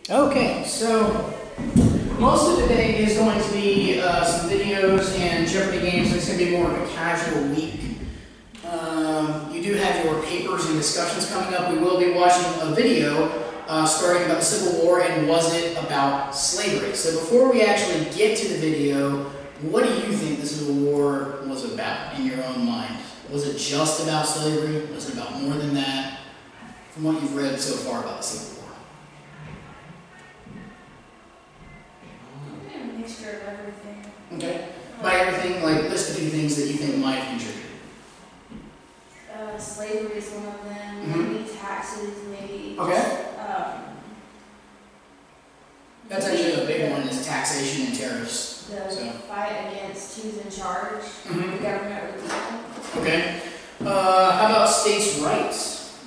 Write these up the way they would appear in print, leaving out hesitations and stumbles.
Okay, so most of today is going to be some videos and Jeopardy games. It's going to be more of a casual week. You do have your papers and discussions coming up. We will be watching a video starting about the Civil War and was it about slavery. So before we actually get to the video, what do you think the Civil War was about in your own mind? Was it just about slavery? Was it about more than that? From what you've read so far about the Civil War. A mixture of everything. Okay. By everything, like list a few things that you think might have contributed. Slavery is one of them. Mm-hmm. Maybe taxes, maybe. Okay. That's actually a big one, is taxation and tariffs. The So. fight against who's in charge, Mm-hmm. the government or the people. Okay. How about states' rights?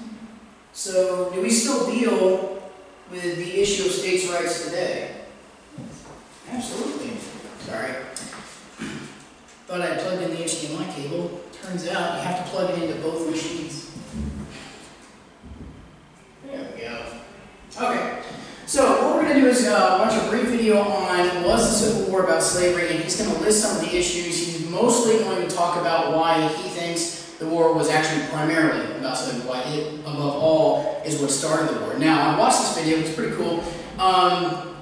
So, do we still deal with the issue of states' rights today? Absolutely. Sorry. Thought I plugged in the HDMI cable. Turns out you have to plug it into both machines. There we go. Okay. So what we're going to do is watch a brief video on was the Civil War about slavery, and he's going to list some of the issues. He's mostly going to talk about why he thinks the war was actually primarily about slavery, why it, above all, is what started the war. Now, I watched this video. It's pretty cool.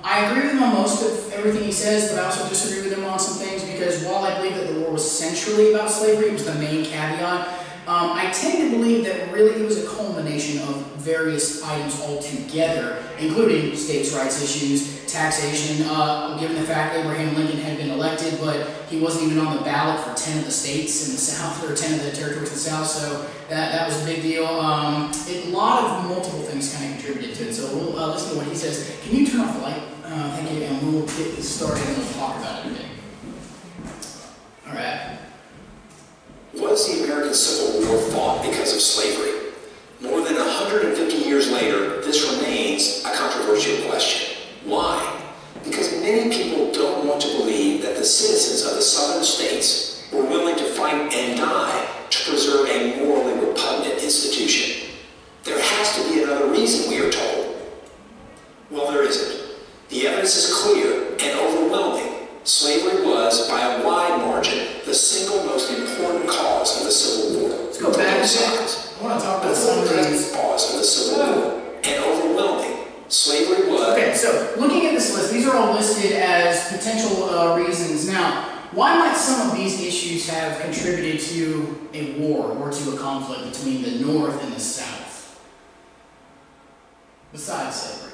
I agree with him on most of everything he says, but I also disagree with him on some things because while I believe that the war was centrally about slavery, it was the main caveat, I tend to believe that really it was a culmination of various items altogether, including states' rights issues, taxation, given the fact Abraham Lincoln had been elected, but he wasn't even on the ballot for 10 of the states in the South, or 10 of the territories in the South, so that was a big deal. A lot of multiple things kind of contributed to it, so we'll listen to what he says. Can you turn off the light? Thank you, and we'll get this started and we'll talk about it a bit. All right. Was the American Civil War fought because of slavery? More than 150 years later, this remains a controversial question. Why? Because many people don't want to believe that the citizens of the southern states were willing to fight and die to preserve a morally repugnant institution. There has to be another reason, we are told. Well, there isn't. The evidence is clear and overwhelming. Slavery was, by a wide margin, the single most important cause of the Civil War. Let's go back a bit. I want to talk about some of these. Cause of the Civil War, and overwhelming. Slavery was. Okay, so looking at this list, these are all listed as potential reasons. Now, why might some of these issues have contributed to a war or to a conflict between the North and the South, besides slavery?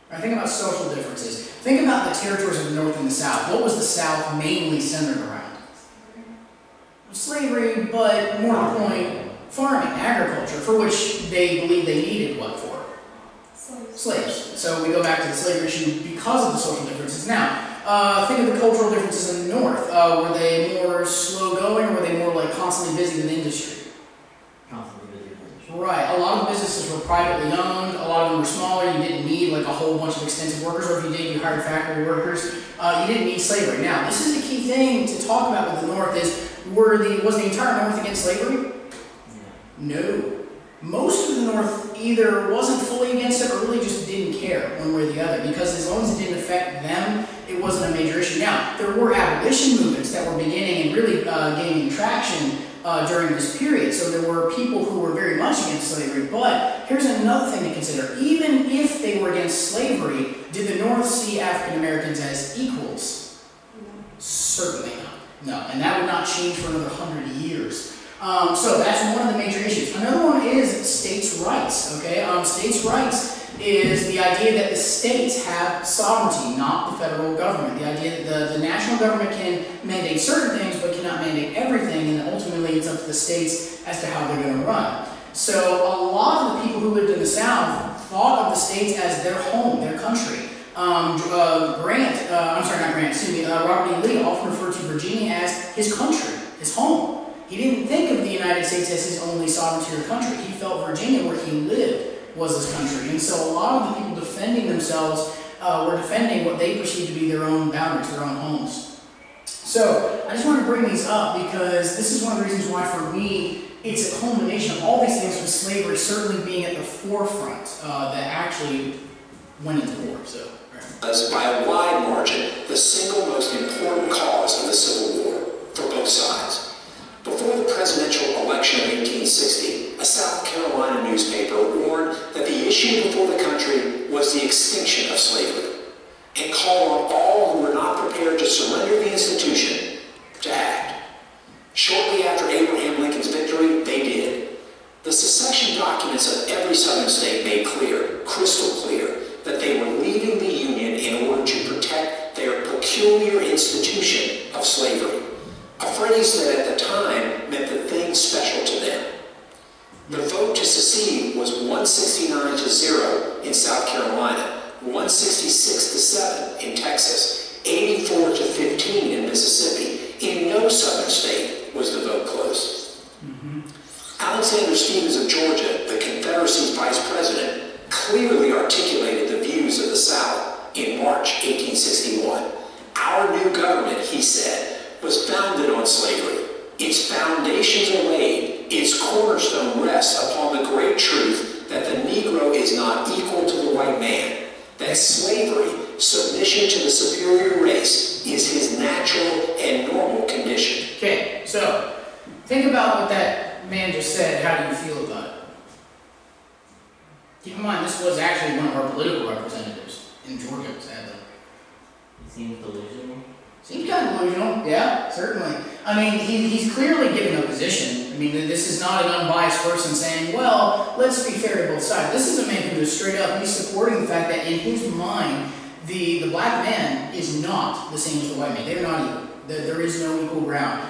All right, think about social differences. Think about the territories of the North and the South. What was the South mainly centered around? Slavery, but more to the point, farming, agriculture, for which they believed they needed what for? Slaves. So we go back to the slavery issue because of the social differences. Now, think of the cultural differences in the North. Were they more slow-going, or were they more like constantly busy with industry? Constantly busy with industry. Right. A lot of businesses were privately owned. A lot of them were smaller. You didn't need like a whole bunch of extensive workers, or if you did, you hired factory workers. You didn't need slavery. Now, this is a key thing to talk about with the North is, was the entire North against slavery? No. Most of the North either wasn't fully against it or really just didn't care one way or the other, because as long as it didn't affect them, it wasn't a major issue. Now, there were abolition movements that were beginning and really gaining traction during this period, so there were people who were very much against slavery, but here's another thing to consider. Even if they were against slavery, did the North see African Americans as equals? No. Certainly not. No, and that would not change for another 100 years. So that's one of the major issues. Another one is states' rights, okay? States' rights is the idea that the states have sovereignty, not the federal government. The idea that the national government can mandate certain things, but cannot mandate everything, and ultimately it's up to the states as to how they're going to run. So a lot of the people who lived in the South thought of the states as their home, their country. Robert E. Lee often referred to Virginia as his country, his home. He didn't think of the United States as his only sovereignty or country. He felt Virginia, where he lived, was his country. And so a lot of the people defending themselves were defending what they perceived to be their own boundaries, their own homes. So I just want to bring these up because this is one of the reasons why, for me, it's a culmination of all these things, with slavery certainly being at the forefront that actually went into war. So, was by a wide margin the single most important cause of the Civil War for both sides. Before the presidential election of 1860, a South Carolina newspaper warned that the issue before the country was the extinction of slavery, and called on all who were not prepared to surrender the institution to act. Shortly after Abraham Lincoln's victory, they did. The secession documents of every Southern state made clear, crystal clear, that they were leaving the Union in order to protect their peculiar institution of slavery. A phrase that at the time meant the thing special to them. The vote to secede was 169-0 in South Carolina, 166-7 in Texas, 84-15 in Mississippi. In no Southern state was the vote close. Alexander Stephens of Georgia, the Confederacy's vice president, clearly articulated the views of the South in March 1861. Our new government, he said, was founded on slavery. Its foundations are laid, its cornerstone rests upon the great truth that the Negro is not equal to the white man, that slavery, submission to the superior race, is his natural and normal condition. okay, so think about what that man just said. How do you feel about it? Keep in mind, this was actually one of our political representatives in Georgia, sadly. It seems delusional. Seems kind of delusional, yeah, certainly. I mean, he's clearly giving a position. I mean, this is not an unbiased person saying, well, let's be fair to both sides. This is a man who is straight up, he's supporting the fact that in his mind, the black man is not the same as the white man. They're not equal. There is no equal ground.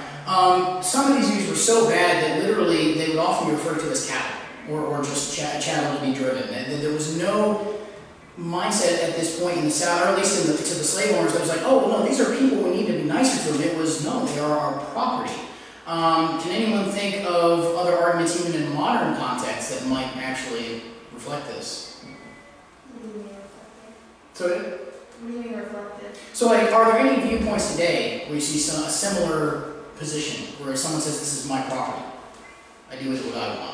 Some of these views were so bad that literally they would often be referred to as cattle, or just chattel to be driven. And there was no mindset at this point in the South, or at least to the slave owners, that was like, oh, well, no, these are people, we need to be nicer to them. It was, no, they are our property. Can anyone think of other arguments, even in modern context, that might actually reflect this? What do you mean reflective? So, What do you mean reflective? so like, are there any viewpoints today where you see a similar position, where someone says, this is my property, I do with it what I want?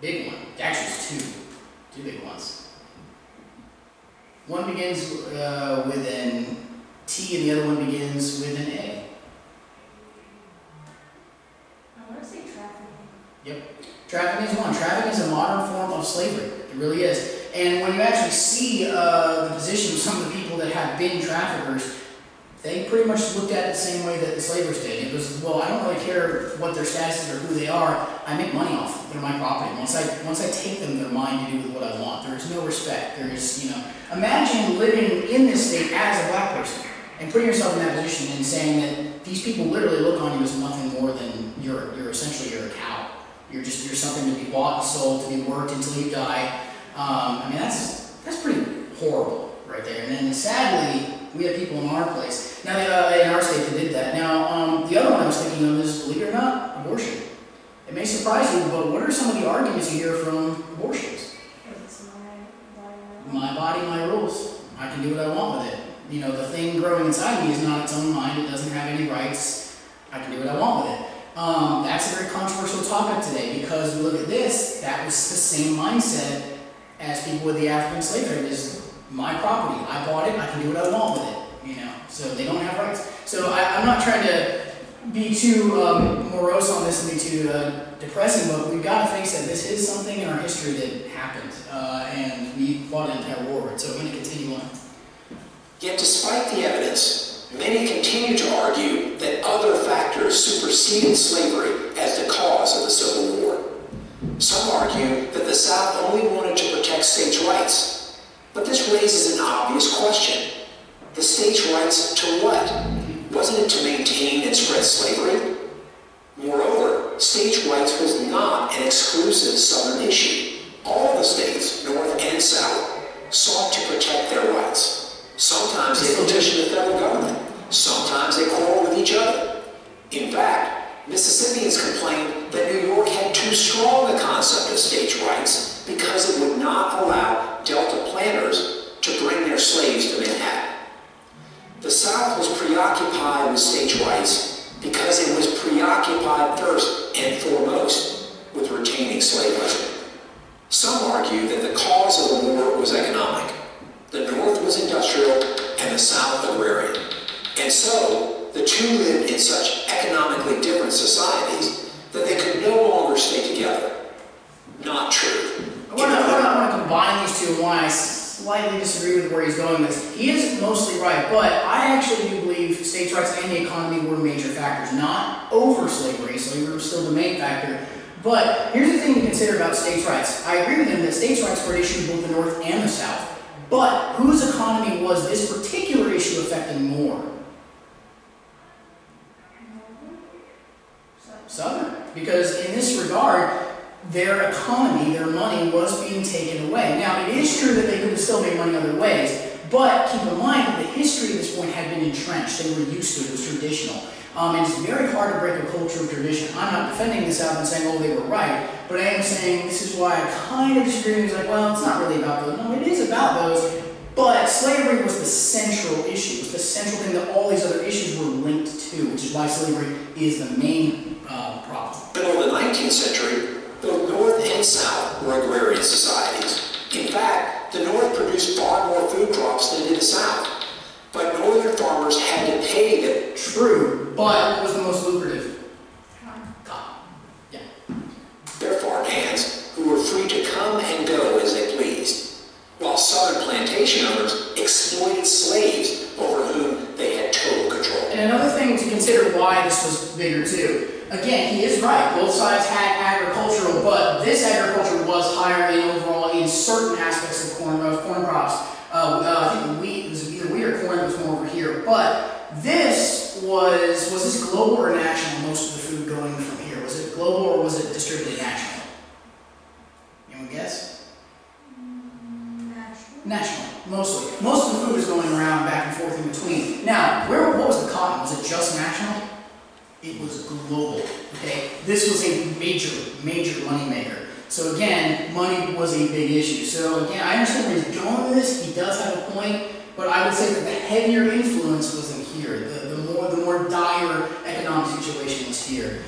Big one. Actually, it's two big ones. One begins with an T and the other one begins with an A. I want to say trafficking. Yep. Trafficking is one. Trafficking is a modern form of slavery. It really is. And when you actually see the position of some of the people that have been traffickers, they pretty much looked at it the same way that the slavers did. It was, well, I don't really care what their status is or who they are. I make money off them. They're my property. Once I take them, they're mine to do with what I want. There is no respect. There is, imagine living in this state as a black person and putting yourself in that position and saying that these people literally look on you as nothing more than you're essentially a cow. You're something to be bought and sold, to be worked until you die. I mean, that's pretty horrible right there. And then sadly, we have people in our place. Now, in our state that did that. Now, the other one I was thinking of is, believe it or not, abortion. It may surprise you, but what are some of the arguments you hear from abortions? It's My body, my rules. I can do what I want with it. The thing growing inside me is not its own mind. It doesn't have any rights. I can do what I want with it. That's a very controversial topic today, because we look at this, that was the same mindset as people with the African slave trade. Is my property. I bought it. I can do what I want with it. So they don't have rights. So I'm not trying to be too morose on this and be too depressing, but we've got to face that this is something in our history that happened, and we fought an entire war with it. So I'm going to continue on. Yet despite the evidence, many continue to argue that other factors superseded slavery as the cause of the Civil War. Some argue that the South only wanted to protect states' rights. But this raises an obvious question. The states' rights to what? Wasn't it to maintain and spread slavery? Moreover, states' rights was not an exclusive Southern issue. All the states, North and South, sought to protect their rights. Sometimes they petitioned the federal government. Sometimes they quarreled with each other. In fact, Mississippians complained that New York had too strong a concept of states' rights because it would not allow Delta planters to bring their slaves to Manhattan. The South was preoccupied with states' rights because it was preoccupied first and foremost with retaining slavery. Some argue that the cause of the war was economic. The North was industrial and the South agrarian. And so, the two lived in such economically different societies that they could no longer stay together. Not true. I want to combine these two and why I slightly disagree with where he's going with this. He is mostly right, but I actually do believe states' rights and the economy were major factors, not over slavery. Slavery was still the main factor. But here's the thing to consider about states' rights. I agree with him that states' rights were an issue in both the North and the South. But whose economy was this particular issue affecting more? Southern. Because in this regard, their economy, their money was being taken away. Now, it is true that they could have still made money other ways, but keep in mind that the history at this point had been entrenched. They were used to it. It was traditional. And it's very hard to break a culture of tradition. I'm not defending the South and saying, oh, they were right, but I am saying this is why I kind of disagree. It's like, well, it's not really about those. No, it is about those, but slavery was the central issue. It was the central thing that all these other issues were linked to, which is why slavery is the main problem. But in the 19th century, both North and South were agrarian societies. In fact, the North produced far more food crops than did the South. But Northern farmers had to pay the... True, but what was the most lucrative? Cotton. Yeah. Their farm hands, who were free to come and go as they pleased, while Southern plantation owners exploited slaves over whom they had total control. And another thing to consider why this was bigger too. Again, he is right. Both sides had agricultural, but this agriculture was higher in overall in certain aspects of corn crops. I think wheat was either wheat or corn that was more over here. But this was this global or national? Most of the food going from here, was it global or was it distributed nationally? Anyone guess? Nationally, mostly. Most of the food was going around back and forth in between. Now, what was the cotton? Was it just national? It was global, okay? This was a major moneymaker. So again, money was a big issue. So again, I understand where he's going with this. He does have a point, but I would say that the heavier influence was in here. The more dire economic situation was here.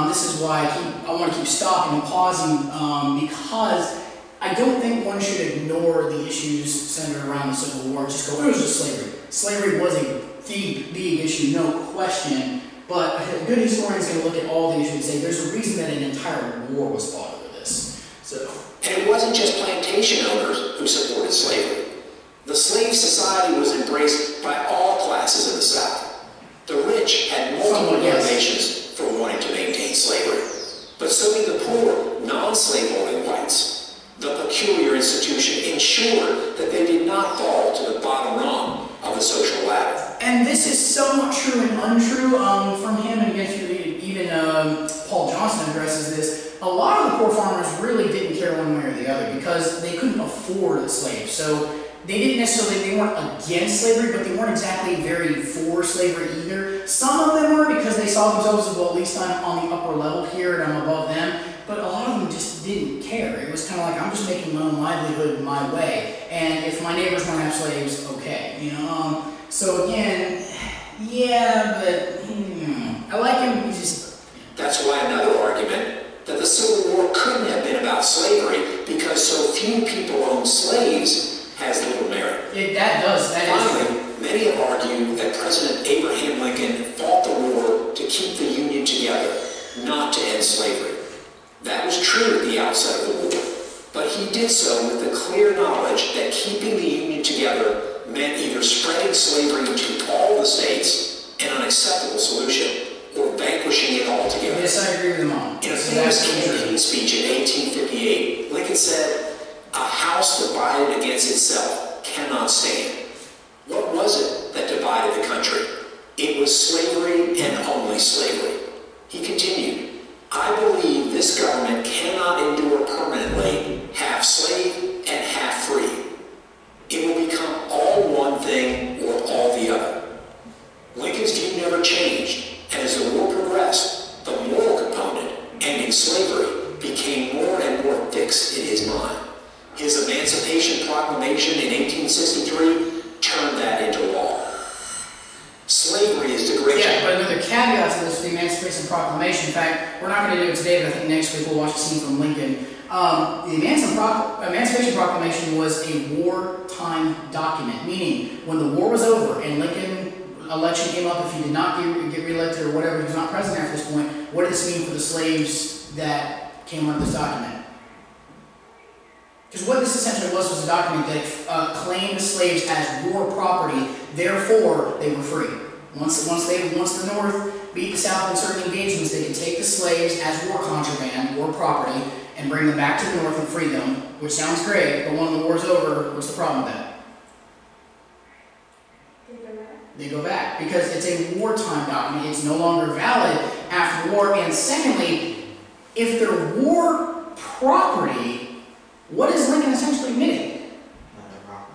This is why I want to keep stopping and pausing because I don't think one should ignore the issues centered around the Civil War. Just go, it was just slavery. Slavery was a big issue, no question. But a good historian is going to look at all the issues and say there's a reason that an entire war was fought over this. And it wasn't just plantation owners who supported slavery. The slave society was embraced by all classes in the South. The rich had multiple motivations for wanting to maintain slavery. But so did the poor, non-slaveholding whites. The peculiar institution ensured that they did not fall to the bottom rung of the social ladder. And this is somewhat true and untrue from him, and even Paul Johnson addresses this. A lot of the poor farmers really didn't care one way or the other because they couldn't afford slaves. So they weren't against slavery, but they weren't exactly very for slavery either. Some of them were because they saw themselves as, well, at least I'm on the upper level here and I'm above them. But a lot of them just didn't care. It was kind of like, I'm just making my own livelihood my way. And if my neighbors want to have slaves, okay. So again, yeah, but I like him. He's just... That's why another argument that the Civil War couldn't have been about slavery because so few people owned slaves has little merit. Finally, many have argued that President Abraham Lincoln fought the war to keep the Union together, not to end slavery. That was true at the outset of the war, but he did so with the clear knowledge that keeping the Union together meant either spreading slavery to all the states, an unacceptable solution, or vanquishing it altogether. Yes, I agree with him on. In a famous campaign speech in 1858, Lincoln said, "A house divided against itself cannot stand." What was it that divided the country? It was slavery and only slavery. He continued, "I believe this government cannot endure permanently half slave and half free. It will become all one thing or all the other." Lincoln's view never changed, and as the war progressed, the moral component, ending slavery, became more and more fixed in his mind. His Emancipation Proclamation in 1863 turned that into law. Slavery is degrading. Yeah, but another caveat to this, Emancipation Proclamation. In fact, we're not going to do it today, but I think next week we'll watch a scene from Lincoln. The Emancipation Proclamation was a wartime document, meaning when the war was over and Lincoln election came up, if he did not get reelected or whatever, he was not president after this point, what did this mean for the slaves that came out of this document? Because what this essentially was a document that claimed slaves as war property, therefore they were free. Once the North beat the South in certain engagements, they could take the slaves as war contraband, war property, and bring them back to the North and free them, which sounds great, but when the war's over, what's the problem with that? They go back, because it's a wartime document. It's no longer valid after the war. And secondly, if they're war property, what is Lincoln essentially admitting?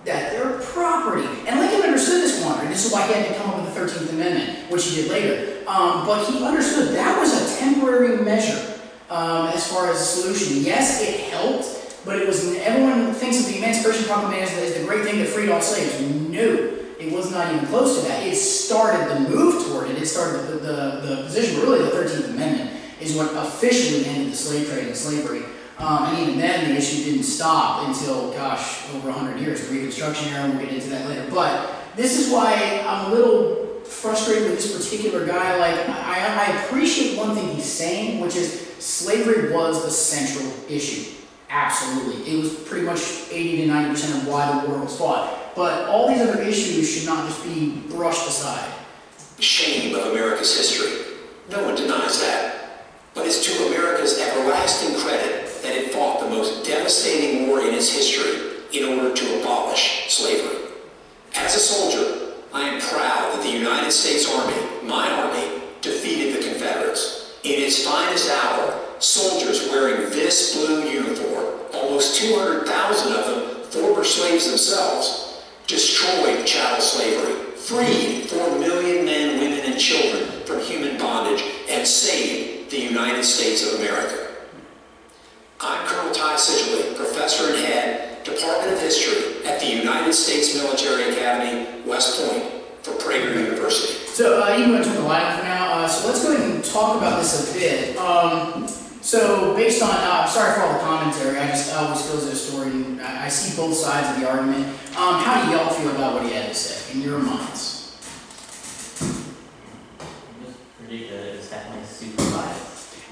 That they're property. And Lincoln understood this one, and this is why he had to come up with the 13th Amendment, which he did later. But he understood that was a temporary measure as far as a solution. Yes, it helped, but it was, everyone thinks of the Emancipation Proclamation as the great thing that freed all slaves. No. It was not even close to that. It started the move toward it. It started the position, but really the 13th Amendment is what officially ended the slave trade and slavery. And even then, the issue didn't stop until, gosh, over 100 years, the Reconstruction era. We'll get into that later. But this is why I'm a little frustrated with this particular guy. Like, I appreciate one thing he's saying, which is slavery was the central issue. Absolutely. It was pretty much 80 to 90% of why the war was fought. But all these other issues should not just be brushed aside. Shame of America's history. No one denies that. But it's to America's everlasting credit that it fought the most devastating war in its history in order to abolish slavery. As a soldier, I am proud that the United States Army, my army, defeated the Confederates. In its finest hour, soldiers wearing this blue uniform, almost 200,000 of them former slaves themselves, destroyed chattel slavery, freed 4 million men, women, and children from human bondage, and saved the United States of America. I'm Colonel Ty Sidgley, Professor and Head, Department of History at the United States Military Academy, West Point, for Prager University. So, even going to turn the light on for now, so let's go ahead and talk about this a bit. So, based on, sorry for all the commentary, I always feel as a historian, I see both sides of the argument. How do y'all feel about what he had to say, in your minds? It was pretty good. It was definitely super biased.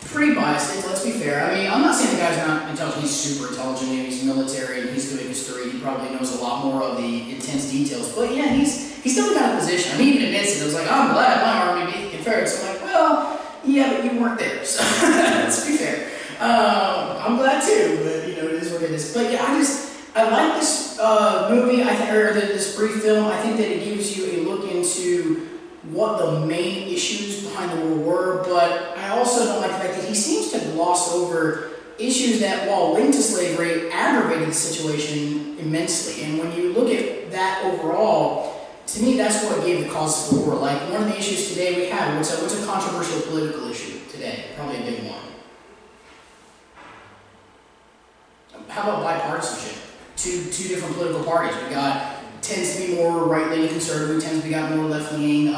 Pretty biased, let's be fair. I mean, I'm not saying the guy's not intelligent, he's super intelligent, he's military, and he's good at history, he probably knows a lot more of the intense details, but yeah, he's still got a position. I mean, he even admits it. It was like, oh, I'm glad my army beat the Confederates. I'm like, well, yeah, but you weren't there, so let's be fair. I'm glad too, but you know, it is what it is. But yeah, I like this movie, or this brief film. I think that it gives you a look into what the main issues behind the war were, but I also don't like the fact that he seems to gloss over issues that, while linked to slavery, aggravated the situation immensely. And when you look at that overall, to me, that's what gave the cause for the war. Like, one of the issues today we have, what's a controversial political issue today? Probably a big one. How about bipartisanship? Two different political parties. We got, tends to be more right-leaning conservative, tends to be more left-leaning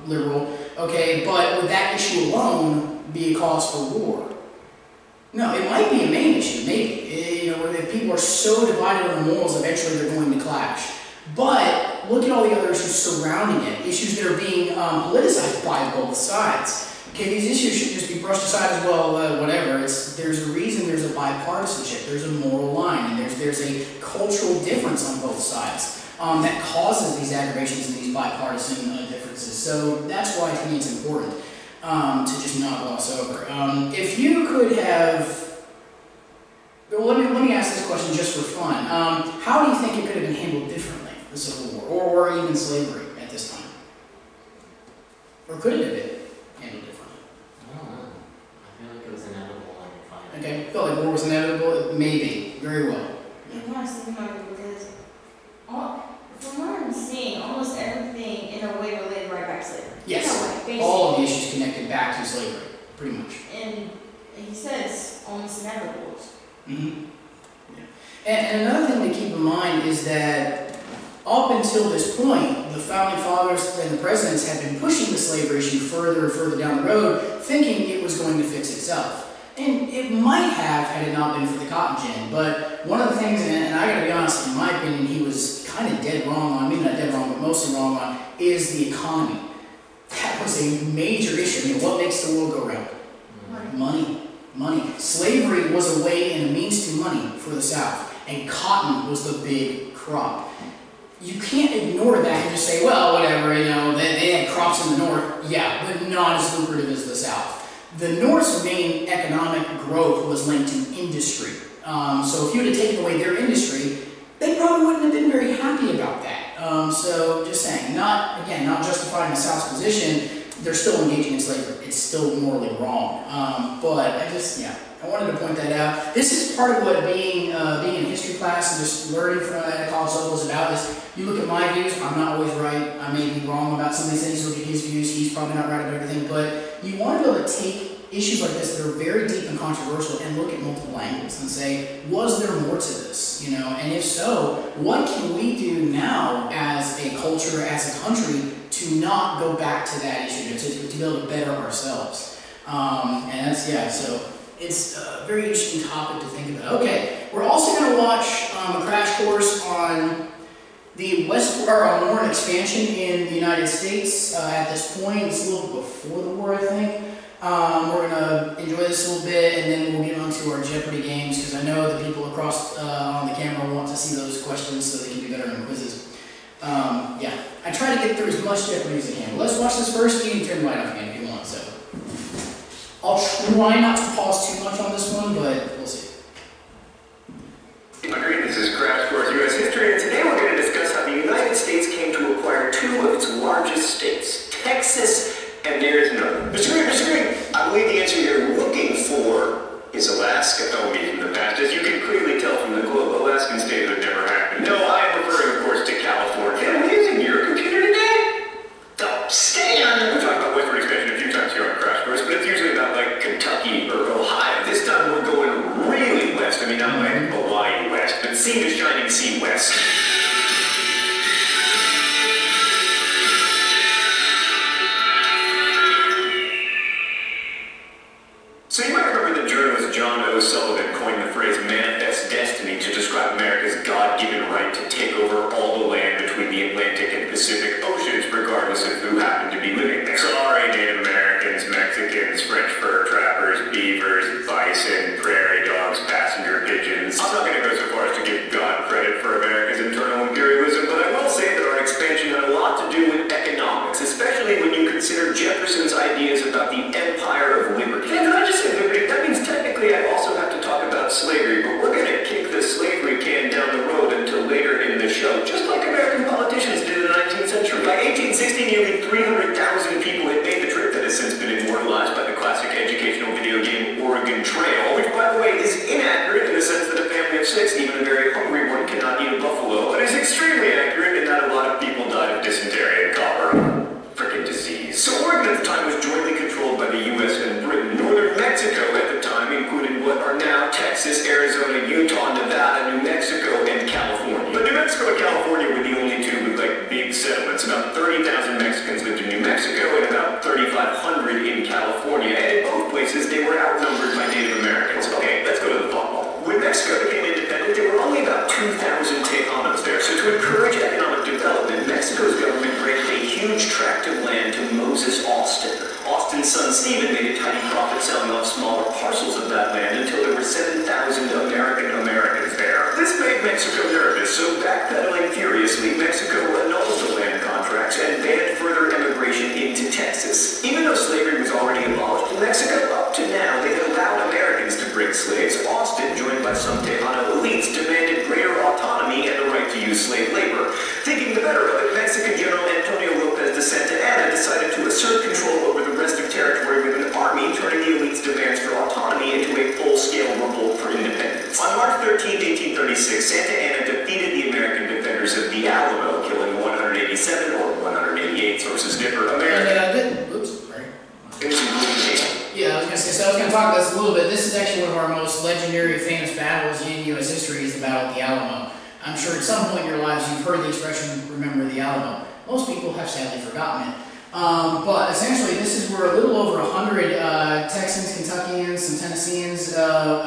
liberal. Okay, but would that issue alone be a cause for war? No, it might be a main issue, maybe. You know, where if people are so divided on the morals, eventually they're going to clash. But look at all the other issues surrounding it, issues that are being politicized by both sides. Okay, these issues should just be brushed aside as well, whatever. There's a reason there's a bipartisanship, there's a moral line, and there's a cultural difference on both sides that causes these aggravations and these bipartisan differences. So that's why, to me, it's important to just not gloss over. If you could have... Well, let me ask this question just for fun. How do you think it could have been handled differently, the Civil War, or even slavery at this time? Or could it have been handled differently? I don't know. I feel like it was inevitable and fine. Okay, I felt like war was inevitable? Maybe. Very well. I want to think about it because, from what I'm seeing, almost everything in a way related right back to slavery. Yes. In a way, basically. All of the issues connected back to slavery, pretty much. And he says almost inevitable. Mm-hmm. Yeah. And another thing to keep in mind is that a up until this point, the founding fathers and the presidents had been pushing the slavery issue further and further down the road, thinking it was going to fix itself. And it might have had it not been for the cotton gin, but one of the things, and I gotta be honest, in my opinion, he was kind of dead wrong on, maybe not dead wrong, but mostly wrong on, is the economy. That was a major issue. I mean, what makes the world go round? Money. Money. Slavery was a way and a means to money for the South, and cotton was the big crop. You can't ignore that and just say, well, whatever, you know, they had crops in the North, yeah, but not as lucrative as the South. The North's main economic growth was linked to industry. So if you would have taken away their industry, they probably wouldn't have been very happy about that. So just saying, not justifying the South's position, they're still engaging in slavery. It's still morally wrong. But I wanted to point that out. This is part of what being in history class and just learning from at a college level is about. Is you look at my views, I'm not always right. I may be wrong about some of these things. You look at his views, he's probably not right about everything. But you want to be able to take issues like this that are very deep and controversial and look at multiple angles and say, was there more to this? You know, and if so, what can we do now as a culture, as a country, to not go back to that issue, to be able to better ourselves? And that's, so it's a very interesting topic to think about. Okay, we're also going to watch a crash course on the Northern expansion in the United States at this point. It's a little bit before the war, I think. We're going to enjoy this a little bit, and then we'll get on to our Jeopardy games, because I know the people across on the camera want to see those questions so they can do better in quizzes. I try to get through as much Jeopardy as I can. But let's watch this first. You can turn the light off again if you want. So I'll try not to pause too much on this one, but we'll see. Agreed. This is Crash Course U.S. History, and today we're going to discuss how the United States came to acquire two of its largest states, Texas and Arizona. Mr. Green, I believe the answer you're looking for is Alaska. Oh, me from the past. As you can clearly tell from the globe, Alaskan state would never happen. No, I am referring, of course, to California. Am I using your computer today? Oh, stay on. We've talked about westward expansion a few times here on Crash Course, but it's usually about, like, Kentucky or Ohio. This time we're going really west. I mean, not like Hawaii west, but sea to shining sea west. So you might remember that journalist John O. Sullivan coined the phrase manifest destiny to describe America's God-given right to take over all the land between the Atlantic and Pacific Oceans, regardless of who happened to be living there. Sorry, Native Americans, Mexicans, French fur trappers, beavers, bison, prairie dogs, passenger pigeons. I'm not going to go so far as to give God credit for America's internal imperialism, but I will say that our expansion had a lot to do with economics, especially when you consider Jefferson's ideas about the empire of liberty. And I just say liberty, that means technically I also have to talk about slavery, but we're going to kick the slavery can down the road until later in the show, just like American politicians did in the 19th century. By 1860, nearly 300,000 people had made the trip that has since been immortalized by the classic educational video game Oregon Trail, which, by the way, is inaccurate in the sense that a family of 6, even a very hungry one, cannot eat a buffalo, but is extremely accurate in that a lot of people died of dysentery and cholera. Frickin' disease. So Oregon at the time was jointly controlled by the U.S. and Britain. Northern Mexico at the time included what are now Texas, Arizona, Utah, Nevada, New Mexico, and California. But New Mexico and California were the only two with, like, big settlements. About 30,000 Mexicans lived in New Mexico and about 3,500 in California. And in both places, they were outnumbered by Native Americans. Okay, let's go to the football. When Mexico became independent, there were only about 2,000 Tejanos there. So to encourage economic development, Mexico's government granted a huge tract of land to Moses Austin. Austin's son Stephen made a tiny profit selling off smaller parcels of that land until there were 7,000 Americans there. This made Mexico nervous, so backpedaling furiously, Mexico annulled the land contracts and banned further immigration into Texas. Even though slavery was already abolished in Mexico, up to now they had allowed Americans to bring slaves. Austin, joined by some Tejano elites, demanded greater autonomy and the right to use slave labor. Thinking the better of it, Mexican General Antonio Lopez de Santa Anna decided to assert control over the rest of territory with an army, turning the elite's demands for autonomy into a full-scale revolt for independence. On March 13, 1836, Santa Anna defeated the American defenders of the Alamo, killing 187 or 188, sources differ. Yeah, I was going to say, so I was going to talk about this a little bit. This is actually one of our most legendary, famous battles in U.S. history, is the Battle of the Alamo. I'm sure at some point in your lives you've heard the expression, remember the Alamo. Most people have sadly forgotten it. But essentially this is where a little over 100 Texans, Kentuckians, some Tennesseans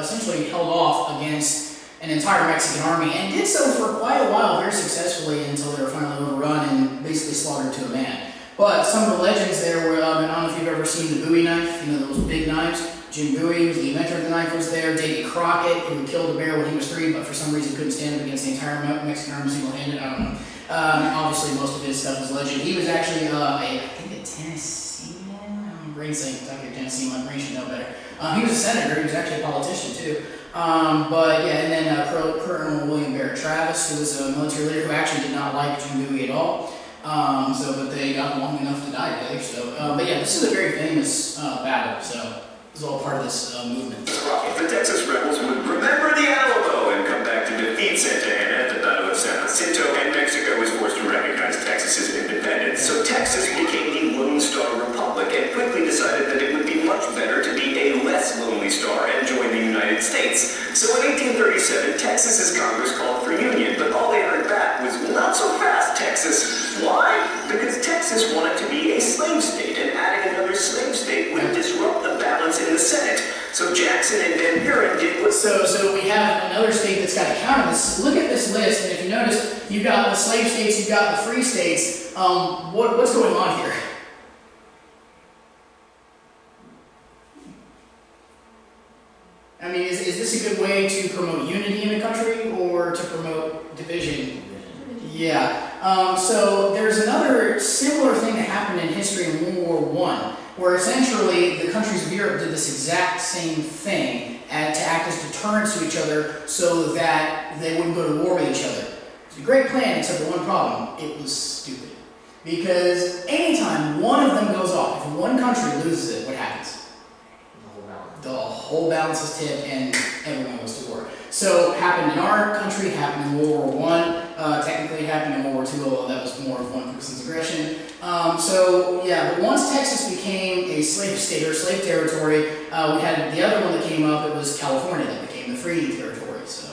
essentially held off against an entire Mexican army, and did so for quite a while very successfully until they were finally overrun and basically slaughtered to a man. But some of the legends there were, I don't know if you've ever seen the Bowie knife, you know, those big knives. Jim Bowie, the inventor of the knife, was there. Davy Crockett, who killed a bear when he was 3, but for some reason couldn't stand up against the entire Mexican army single-handed. I don't know. Obviously, most of his stuff is legend. He was actually, I think, a Tennessean. I'm brain saying Kentucky or Tennessee. My brain should know better. He was a senator. He was actually a politician too. But yeah, and then Colonel William Barrett Travis, who was a military leader who actually did not like Jim Bowie at all. But they got long enough to die together. So, but yeah, this is a very famous battle. So. This is all part of this movement. The Texas rebels would remember the Alamo and come back to defeat Santa Anna at the Battle of San Jacinto, and Mexico was forced to recognize Texas's independence. So Texas became the Lone Star Republic and quickly decided that it would be much better to be a less lonely star and join the United States. So in 1837, Texas's Congress called for union, but all they heard back was, not so fast, Texas. Why? Because Texas wanted to be a slave state, and adding another slave state would disrupt the balance in the Senate. So Jackson and Van Buren did what... So we have another state that's got to counter this. Look at this list, and if you notice, you've got the slave states, you've got the free states. What's going on here? I mean, is this a good way to promote unity in a country or to promote division? Yeah. So there's another similar thing that happened in history in World War I, where essentially the countries of Europe did this exact same thing to act as deterrents to each other so that they wouldn't go to war with each other. It's a great plan, except for one problem. It was stupid. Because anytime one of them goes off, if one country loses it, what happens? The whole balance is tipped and everyone goes to war. So, happened in our country, happened in World War I, technically it happened in World War II, although that was more of one person's aggression. But once Texas became a slave state or slave territory, we had the other one that came up, it was California that became the free territory. So,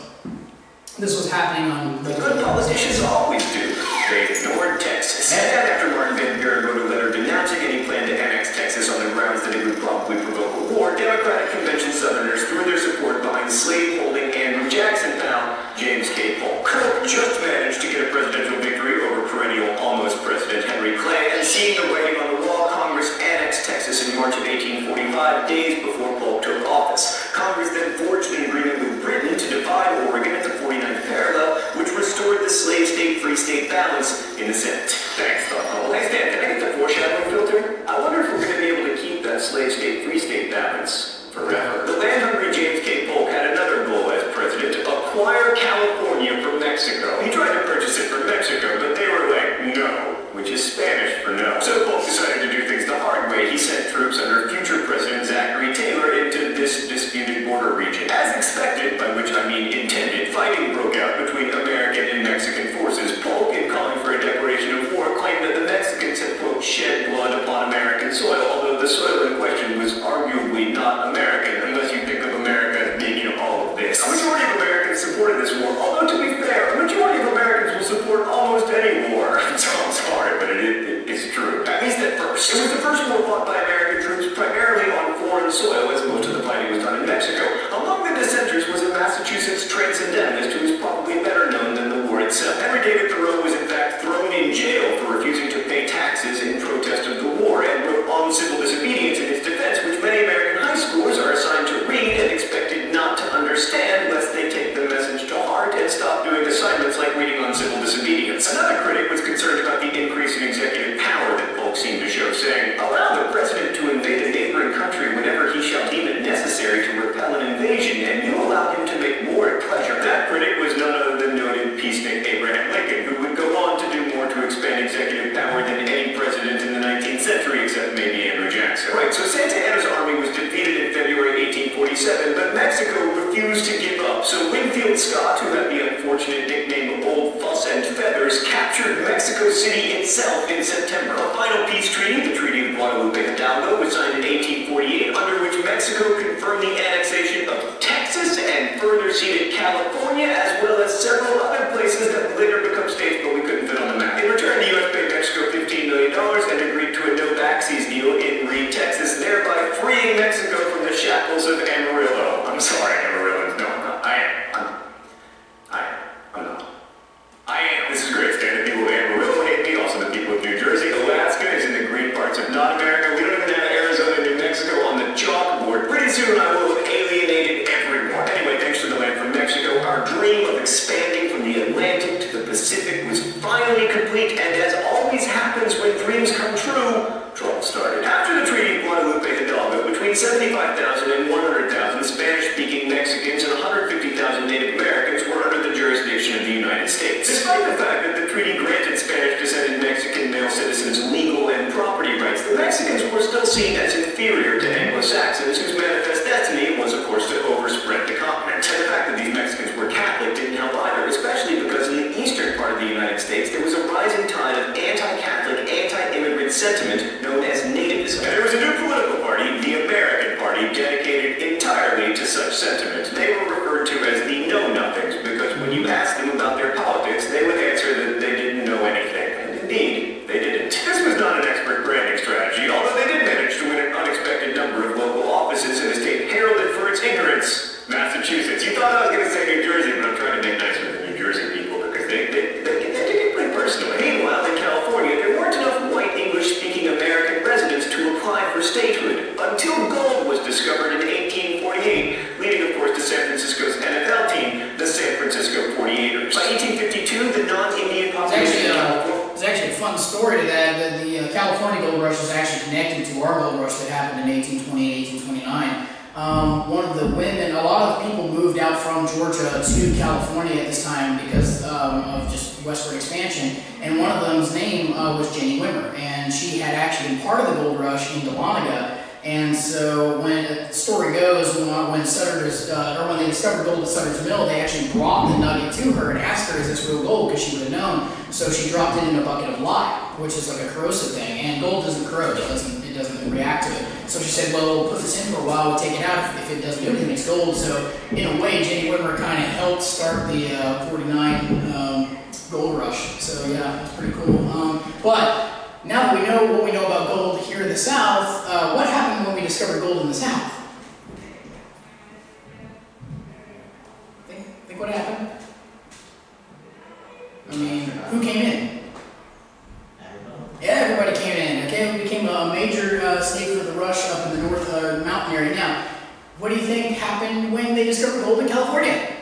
this was happening on the good politicians always do. They ignored Texas. And after Martin Van Buren wrote a letter denouncing any plan to annex Texas on the grounds that it would probably provoke a war, Democratic Convention Southerners threw their support behind slave-holding Andrew Jackson pal, James K. Polk. Polk just managed to get a presidential victory over perennial almost President Henry Clay, and seeing the writing on the wall, Congress annexed Texas in March of 1845, days before Polk took office. Congress then forged an agreement with Britain to divide Oregon at the 49th parallel, which restored the slave state-free state balance in the Senate. Thanks, thoughtful. Hey, Stan, can I get the foreshadowing filter? I wonder if we're going to be able to keep that slave state-free state balance forever. The land-hungry James K. Polk had another goal as president, to acquire California from Mexico. He tried to purchase it from Mexico, but they were like, no, which is Spanish for no. So Polk decided to do things the hard way. He sent troops under future President Zachary Taylor into this disputed border region. As expected, by which I mean intended, fighting broke out between American and Mexican forces. Polk, in calling for a declaration of war, claimed that the Mexicans had, quote, shed blood upon American soil, although the soil in question was arguably not American, unless you think of America as being, all of this. A majority of Americans supported this war, although to be fair, a majority of Americans will support almost any war. It sounds hard, but it's true. At least at first. It was the first war fought by American troops primarily on foreign soil, as most of the fighting was done in Mexico. Among the dissenters was a Massachusetts transcendentalist who is probably better known than the war itself. Henry David Thoreau was in fact thrown in jail for refusing to pay taxes in protest of the war, and wrote On Civil Disobedience in its defense, which many American high schoolers are assigned to read and expected not to understand, lest they take the message to heart and stop doing assignments like reading On Civil Disobedience. Another critic was concerned about the increase in executive power that Polk seemed to show, saying, allow the president to invade a neighboring country whenever he shall deem it necessary to repel an invasion, and you allow him to make war at pleasure. That critic was none other than noted peacenik Abraham Lincoln, who would go on to do more to expand executive power than any president in the 19th century, except maybe Andrew Jackson. Right, so Santa Anna's army was defeated in February 1847, but Mexico refused to give up. So Winfield Scott, who had the unfortunate nickname of Old Fuss and Feathers, captured Mexico City itself in September. A final peace treaty, the Treaty of Guadalupe Hidalgo, was signed in 1848, under which Mexico confirmed the annexation of Texas and further ceded California as well as several other places that would later become states, but we couldn't fit on the map. In return, the U.S. paid Mexico $15 million and agreed to a no-backseas deal in Reed, Texas, thereby freeing Mexico from the shackles of Amarillo. I'm sorry, Amarillo. No, I'm not. I'm not. I am. This is great. Stand the people of Amarillo hate me, also the people of New Jersey. Alaska is in the green parts of North America. We don't even have Arizona and New Mexico on the chalkboard. Pretty soon I will have alienated everyone. Anyway, thanks to the land from Mexico, our dream of expanding from the Atlantic to the Pacific was finally complete, and as always happens when dreams come true, trouble started. After the Treaty of Guadalupe Hidalgo, between 75,000 and 100,000 Spanish-speaking Mexicans and 150,000 Native Americans were under the jurisdiction of the United States. Despite the fact that the treaty granted Spanish-descended Mexican male citizens legal and property rights, the Mexicans were still seen as inferior to Anglo-Saxons, whose manifest destiny was, of course, to overspread the continent. And the fact that these Mexicans were Catholic didn't help either, especially because in the eastern part of the United States, there was a rising tide of anti-Catholic, anti-immigrant sentiment known as nativism. And there was a new political party, the American Party, dedicated entirely to such sentiment. They were referred to as the know-nothings, because when you asked them about their politics, they would answer that they didn't know anything. And indeed, they didn't. This was not an expert branding strategy, although they did manage to win an unexpected number of local offices in a state heralded for its ignorance, Massachusetts. You thought I was going to say New Jersey, but I'm trying to make nice with the New Jersey people, because they take it pretty personally. Meanwhile, in California, there weren't enough white English-speaking American residents to apply for statehood, until gold was discovered in 1848, leading, of course, to San Francisco's NFL team, the San Francisco 48ers. By 1852, the non-Indian population in California... There's actually a fun story to that the California gold rush is actually connected to our gold rush that happened in 1828, 1829. One of the women, a lot of people moved out from Georgia to California at this time because of just westward expansion, and one of them's name was Jenny Wimmer, and she had actually been part of the gold rush in Dahlonega. And so when the story goes, when Sutter's, or when they discovered gold at Sutter's Mill, they actually brought the nugget to her and asked her, "Is this real gold?" Because she would have known. So she dropped it in a bucket of lye, which is like a corrosive thing, and gold doesn't corrode; it doesn't react to it. So she said, "Well, we'll put this in for a while. We'll take it out. If it doesn't do anything, it's gold." So in a way, Jenny Wimmer kind of helped start the 49 gold rush. So yeah, it's pretty cool. But now that we know what we know about gold here in the South, what happened when we discovered gold in the South? Think what happened? I mean, who came in? Yeah, everybody came in. Okay, we became a major state for the rush up in the north mountain area. Now, what do you think happened when they discovered gold in California?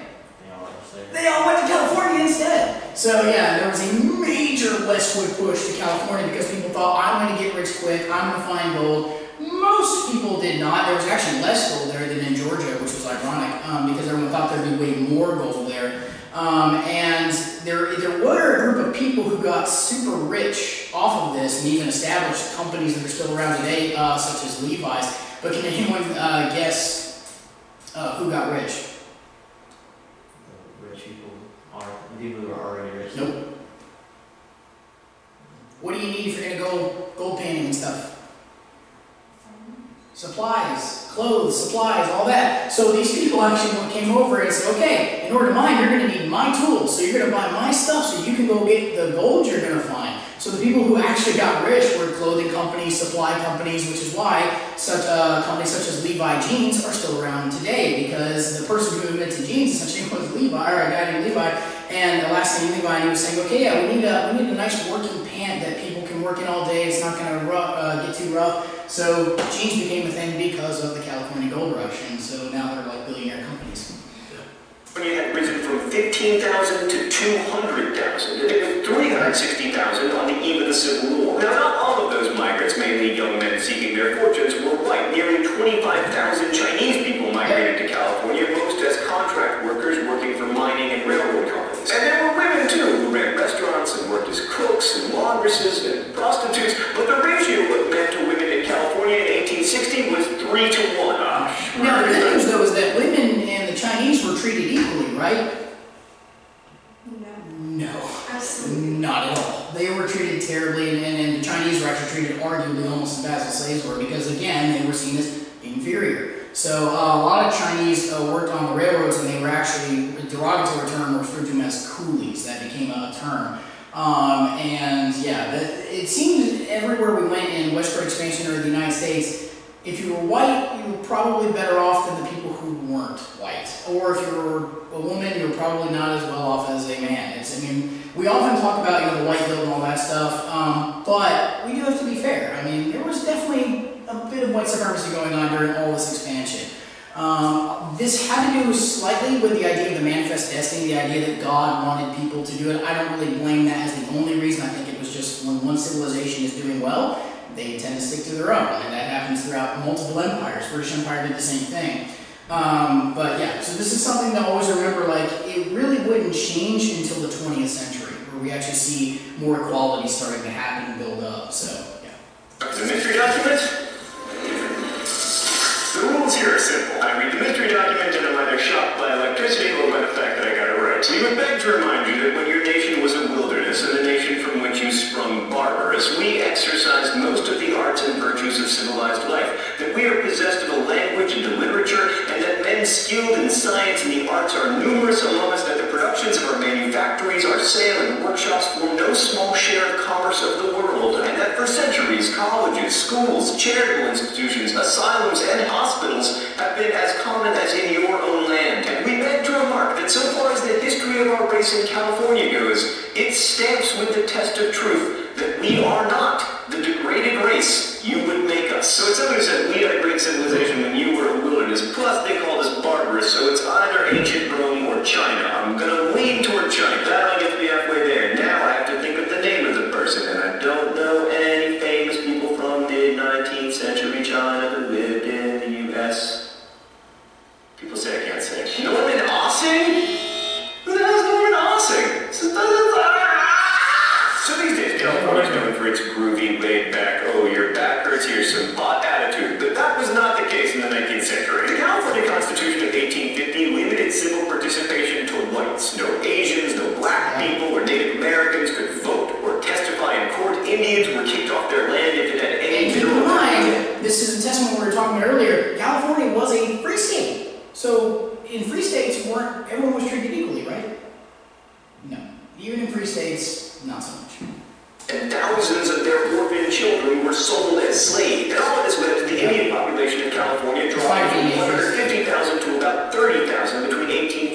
They all went to California instead. So yeah, there was a major westward push to California because people thought, I'm going to get rich quick, I'm going to find gold. Most people did not. There was actually less gold there than in Georgia, which was ironic because everyone thought there'd be way more gold there. And there were a group of people who got super rich off of this and even established companies that are still around today, such as Levi's. But can anyone guess who got rich? People who are already rich. Nope. What do you need if you're going to go gold panning and stuff? Supplies, clothes, supplies, all that. So these people actually came over and said, okay, in order to mine, you're going to need my tools. So you're going to buy my stuff so you can go get the gold you're going to find. So the people who actually got rich were clothing companies, supply companies, which is why such companies such as Levi jeans are still around today, because the person who invented jeans essentially was Levi, or a guy named Levi, and the last thing Levi knew was saying, okay, yeah, we need a nice working pant that people can work in all day. It's not going to get too rough. So jeans became a thing because of the California gold rush, and so now they're like billionaire companies. Had risen from 15,000 to 200,000, and it was 360,000 on the eve of the Civil War. Now, not all of those migrants, mainly young men seeking their fortunes, were white. Nearly 25,000 Chinese people migrated to California, most as contract workers working for mining and railroad companies. And there were women, too, who ran restaurants and worked as cooks and laundresses and prostitutes, but the ratio of men to women in California in 1860 was 3 to 1. Now, the good news, though, is that women and the Chinese were treated equally, right? No. Absolutely. Not at all. They were treated terribly, and the Chinese were actually treated arguably almost as bad as the slaves were, because, again, they were seen as inferior. So a lot of Chinese worked on the railroads, and they were actually, a derogatory term, referred to them as coolies. That became a term. And yeah, it seemed everywhere we went in westward expansion or the United States, if you were white, you were probably better off than the people who weren't white. Or if you were a woman, you were probably not as well off as a man. I mean, we often talk about the white guilt and all that stuff, but we do have to be fair. I mean, there was definitely a bit of white supremacy going on during all this expansion. This had to do slightly with the idea of the manifest destiny, the idea that God wanted people to do it. I don't really blame that as the only reason. I think it was just when one civilization is doing well, they tend to stick to their own, and that happens throughout multiple empires. British Empire did the same thing. But yeah, so this is something to always remember, like, it really wouldn't change until the 20th century, where we actually see more equality starting to happen and build up, so yeah. The mystery document? The rules here are simple. I read the mystery document and I'm either shocked by electricity or by the fact that I got it right. We would beg to remind you that when your nation was a wilderness and the nation from which you sprung barbarous, we exercised most of the arts and virtues of civilized life, that we are possessed of a language and a literature, and that men skilled in science and the arts are numerous among us, that the productions of our manufactories, our sale and workshops form no small share of commerce of the world, and that for centuries colleges, schools, charitable institutions, asylums, and hospitals have been as common as in your own land. And we beg to remark that so far as the history of our race in California goes, it stamps with the test of truth that we are not the degraded race you would make us. So it's somebody who said we had a great civilization when you were a wilderness, plus they called us barbarous, so it's either ancient Rome or China. I'm gonna lean toward China. That I get to be halfway there. Now I have to think of the name of the person, and I don't know any famous people from mid-19th century China who lived in the U.S. People say I can't say. Norman Ossing? Who the hell's Norman Ossing? So these days, California's known for its groovy, laid-back, oh, your back hurts, here's some hot attitude. But that was not the case in the 19th century. The California Constitution of 1850 limited civil participation to whites. No Asians, no black people or Native Americans could vote or testify in court. Indians were kicked off their land if it had any keep in mind, this is a testament we were talking about earlier, California was a free state. So in free states, everyone was treated equally, right? No. Even in free states, not so much. And thousands of their orphan children were sold as slaves. And all of this led to the Indian population of California dropping from 150,000 to about 30,000 between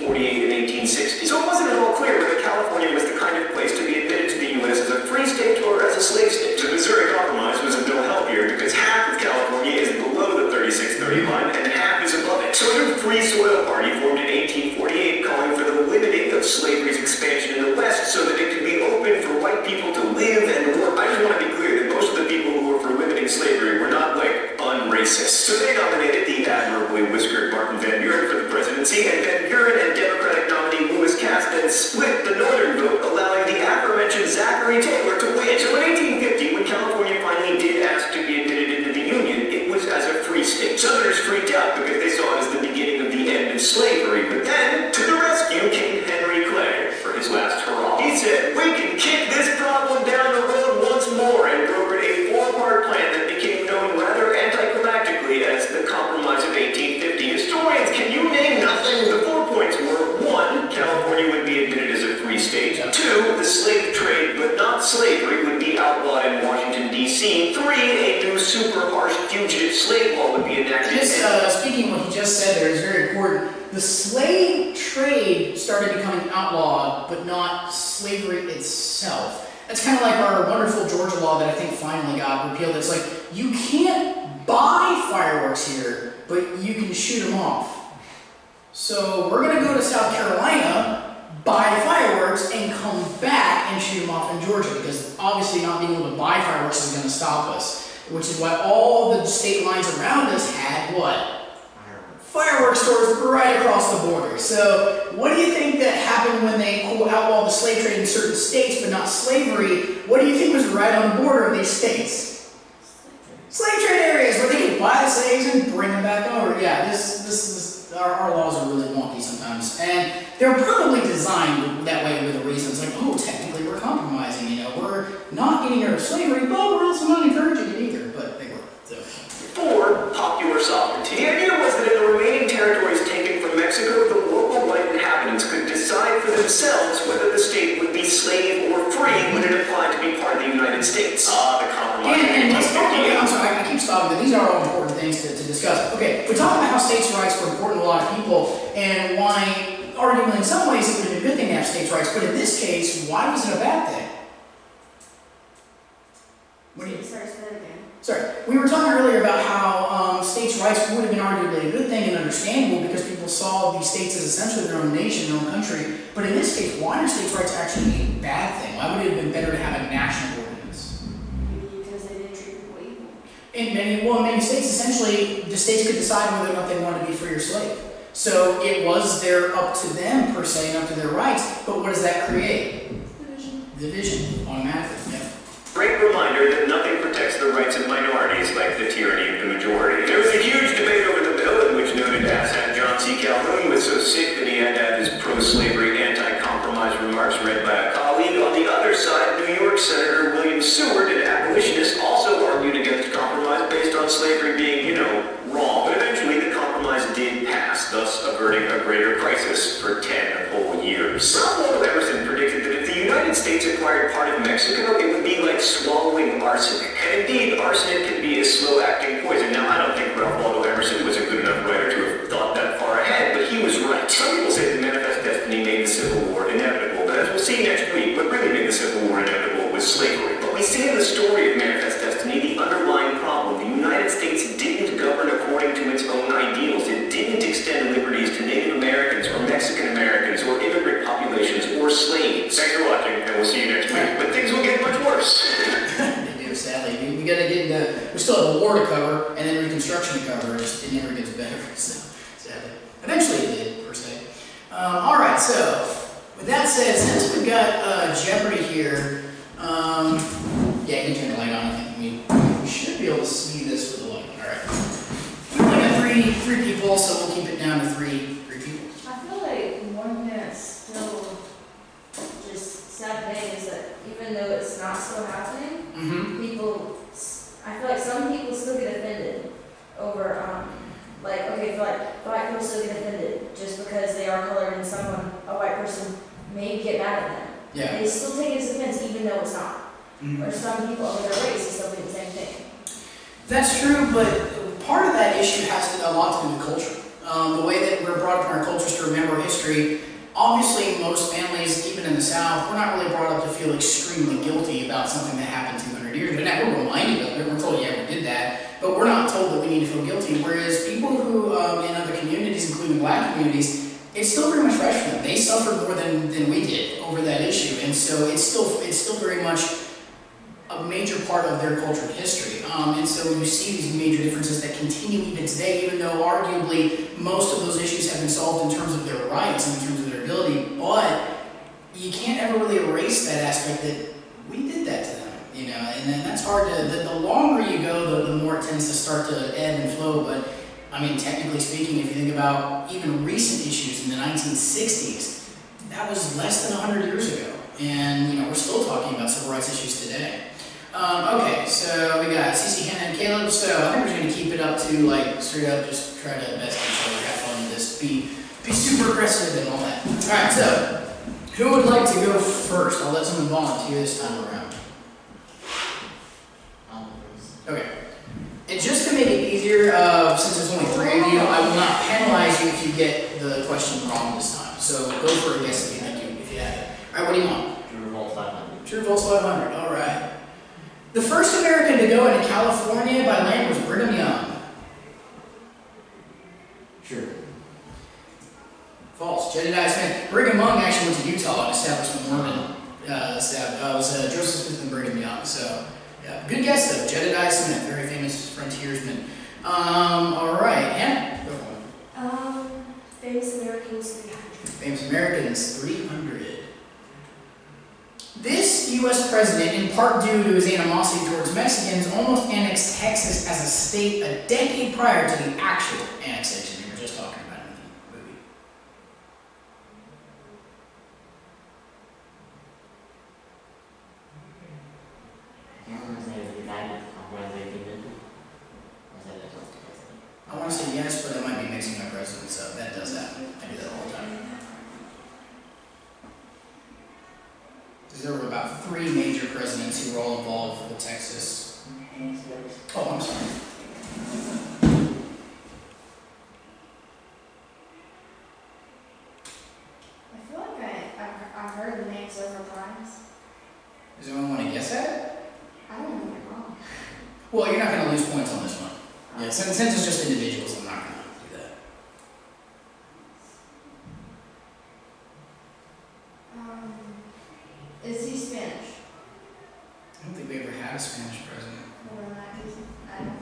1848 and 1860. So it wasn't at all clear whether California was the kind of place to be admitted to the U.S. as a free state or as a slave state. The Missouri Compromise was of no help here because half of California is below the 3630 line and half is above it. So a new Free Soil Party formed in 1848 calling for the limiting of slavery's expansion in the West so that it could be open for white people to live and work. I just want to be clear that most of the people who were for limiting slavery were not, like, unracist. So they nominated the admirably whiskered Martin Van Buren for the presidency, and Van Buren and Democratic nominee Lewis Cass then split the northern vote, allowing the aforementioned Zachary Taylor to win. So in 1850, when California finally did ask to be admitted into the Union, it was as a free state. Southerners freaked out because they saw it as the beginning of the end of slavery. But then, to the rescue came Henry Clay for his last hurrah. He said, "We can kick this problem down the road once more," and brokered a four-part plan that became known rather anticlimactically as the Compromise of 1850. Historians, can you name nothing? The 4 points were: 1, California would be admitted as a free state; 2, the slave trade, but not slavery, would be outlawed in Washington, D.C. 3, a new super harsh fugitive slave law would be enacted. Speaking of what he just said there is very important. The slave trade started becoming outlawed, but not slavery itself. That's kind of like our wonderful Georgia law that I think finally got repealed. It's like, you can't buy fireworks here, but you can shoot them off. So we're going to go to South Carolina, buy fireworks, and come back and shoot them off in Georgia, because obviously not being able to buy fireworks is going to stop us, which is why all the state lines around us had what? Fireworks stores right across the border. So what do you think that happened when they outlawed the slave trade in certain states but not slavery? What do you think was right on the border of these states? Slave trade areas where they could buy the slaves and bring them back over. Yeah, our laws are really wonky sometimes. And they're probably designed that way with a reason. It's like, oh, technically we're compromising, we're not getting rid of slavery, but we're also not encouraging it either. But they were. So. 4, popular sovereignty. The idea was that in people, and why, arguably in some ways, it would have been a good thing to have states' rights, but in this case, why was it a bad thing? What do you... Sorry, say that again. Sorry, we were talking earlier about how states' rights would have been arguably a good thing and understandable because people saw these states as essentially their own nation, their own country. But in this case, why are states' rights actually a bad thing? Why would it have been better to have a national ordinance? Maybe because they didn't treat people equal. In many states, essentially, the states could decide whether or not they wanted to be free or slave. So it was up to them, per se, and up to their rights. But what does that create? Division, automatically, yeah. Great reminder that nothing protects the rights of minorities like the tyranny of the majority. There was a huge debate over the bill in which noted asshat John C. Calhoun was so sick that he had to have his pro-slavery, anti-compromise remarks read by a colleague. On the other side, New York Senator William Seward, an abolitionist, also argued against compromise based on slavery being, wrong. But eventually the compromise did pass, thus averting a greater crisis for 10 whole years. Ralph Waldo Emerson predicted that if the United States acquired part of Mexico, it would be like swallowing arsenic. And indeed, arsenic can be a slow-acting poison. Now, I don't think Ralph Waldo Emerson was a good enough writer to have thought that far ahead, but he was right. Some people say that Manifest Destiny made the Civil War inevitable, but as we'll see next week, what really made the Civil War inevitable was slavery. But we see in the story of Manifest Destiny the underlying problem. The United States didn't govern according to its own ideals. It didn't extend liberties to Native Americans or Mexican Americans or immigrant populations or slaves. Thanks for watching, and we'll see you next week. But things will get much worse. They do, sadly. We gotta get into, we still have the war to cover, and then Reconstruction to cover. It never gets better, so, sadly. Eventually it did, per se. Alright, so, with that said, since we've got Jeopardy here, yeah, you can turn the light on, I think. We should be able to see this with the light. Alright. We've only got three people, so we'll keep it down to three people. I feel like one thing that's still just sad thing is that even though it's not still happening, people, I feel like some people still get offended over, okay, I feel like black people still get offended just because they are colored and a white person may get mad at them. Yeah. They still take it as offense even though it's not. Or some people over their race is still doing the same thing. That's true, but part of that issue has a lot to do with culture. The way that we're brought up in our cultures to remember history, obviously most families, even in the South, we're not really brought up to feel extremely guilty about something that happened 200 years ago. Now, we're reminded of it, we're told, yeah, we did that, but we're not told that we need to feel guilty, whereas people who, in other communities, including black communities, it's still very much fresh for them. They suffered more than we did over that issue, and so it's still very much a major part of their culture and history. And so you see these major differences that continue even today, even though arguably most of those issues have been solved in terms of their rights and in terms of their ability, but you can't ever really erase that aspect that we did that to them, and then that's hard to, the longer you go, the more it tends to start to ebb and flow, but I mean, technically speaking, if you think about even recent issues in the 1960s, that was less than 100 years ago, and we're still talking about civil rights issues today. Okay, so we got CC, Hannah, and Caleb. So I think we're just going to keep it up to straight up, just try to best each other, have fun, just be super aggressive and all that. Alright, so who would like to go first? I'll let someone volunteer this time around. Okay. And just to make it easier, since there's only 3 of you, I will not penalize you if you get the question wrong this time. So go for a guess if you have it. Alright, what do you want? True or false 500. True or false 500, alright. The first American to go into California by land was Brigham Young. True. False. Jedediah Smith. Brigham Young actually went to Utah and established the Mormon. It was Joseph Smith and Brigham Young. So, yeah, good guess though. Jedediah Smith, very famous frontiersman. All right, Hannah. Go for it. Famous Americans 300. Famous Americans 300. This U.S. president, in part due to his animosity towards Mexicans, almost annexed Texas as a state a decade prior to the actual annexation we were just talking about in the movie. I want to say yes, but I might be mixing my presidents up. That does happen. I do that all the time. There were about 3 major presidents who were all involved with Texas. Oh, I'm sorry. not going to lose points on this one. Yeah, since it's just individuals, I'm not going to do that. Is he Spanish? I don't think we ever had a Spanish president. Well, in that case, I don't know.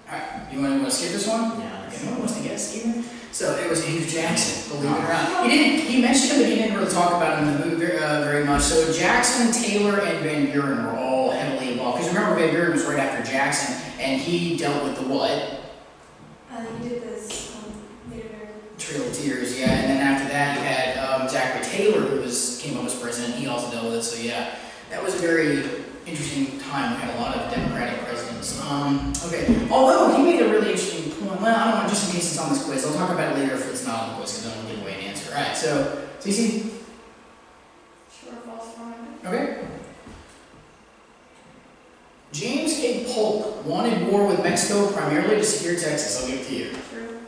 Alright, you want to skip this one? Yeah. Okay, no one wants to guess, Steven? So it was Andrew Jackson, believe it or not. He mentioned him, but he didn't really talk about him in the movie very much. So Jackson, Taylor, and Van Buren were all heavily involved. Because remember, Van Buren was right after Jackson, and he dealt with the what? He did this Native American. Trail of Tears, yeah. And then after that, you had Zachary Taylor, who came up as president. He also dealt with it. So yeah, that was a very interesting time. We had a lot of Democratic presidents. Okay, although he made a really interesting point. Well, I don't know, just in case it's on this quiz. I'll talk about it later if it's not on the quiz, because I don't want to give away an answer. All right, so Cece? True or false for him? Okay. James K. Polk wanted war with Mexico primarily to secure Texas. I'll give it to you. True.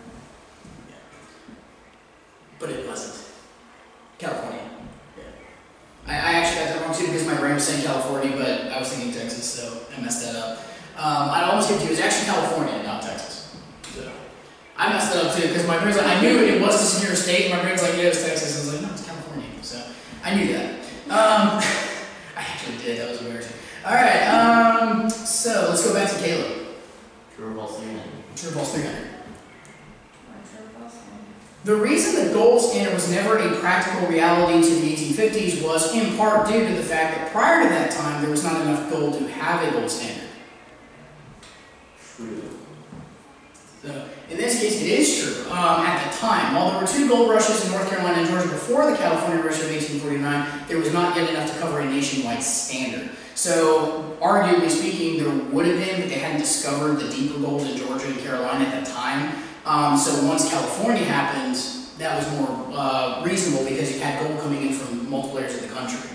But it wasn't. California. I actually got that wrong too because my brain was saying California, but I was thinking Texas, so I messed that up. I'd almost give it to you. It was actually California, not Texas. So I messed that up too because my brain was like, I knew it was to secure a state, and my brain was like, yeah, it was Texas. I was like, no, it's California. So I knew that. I actually did. That was embarrassing. All right. So let's go back to Caleb. True or false 300? True or false 300? True or false? The reason the gold standard was never a practical reality to the 1850s was in part due to the fact that prior to that time there was not enough gold to have a gold standard. True. So in this case, it is true. At the time, while there were 2 gold rushes in North Carolina and Georgia before the California rush of 1849, there was not yet enough to cover a nationwide standard. So, arguably speaking, there would have been, but they hadn't discovered the deeper gold in Georgia and Carolina at that time. So once California happened, that was more reasonable because you had gold coming in from multiple areas of the country.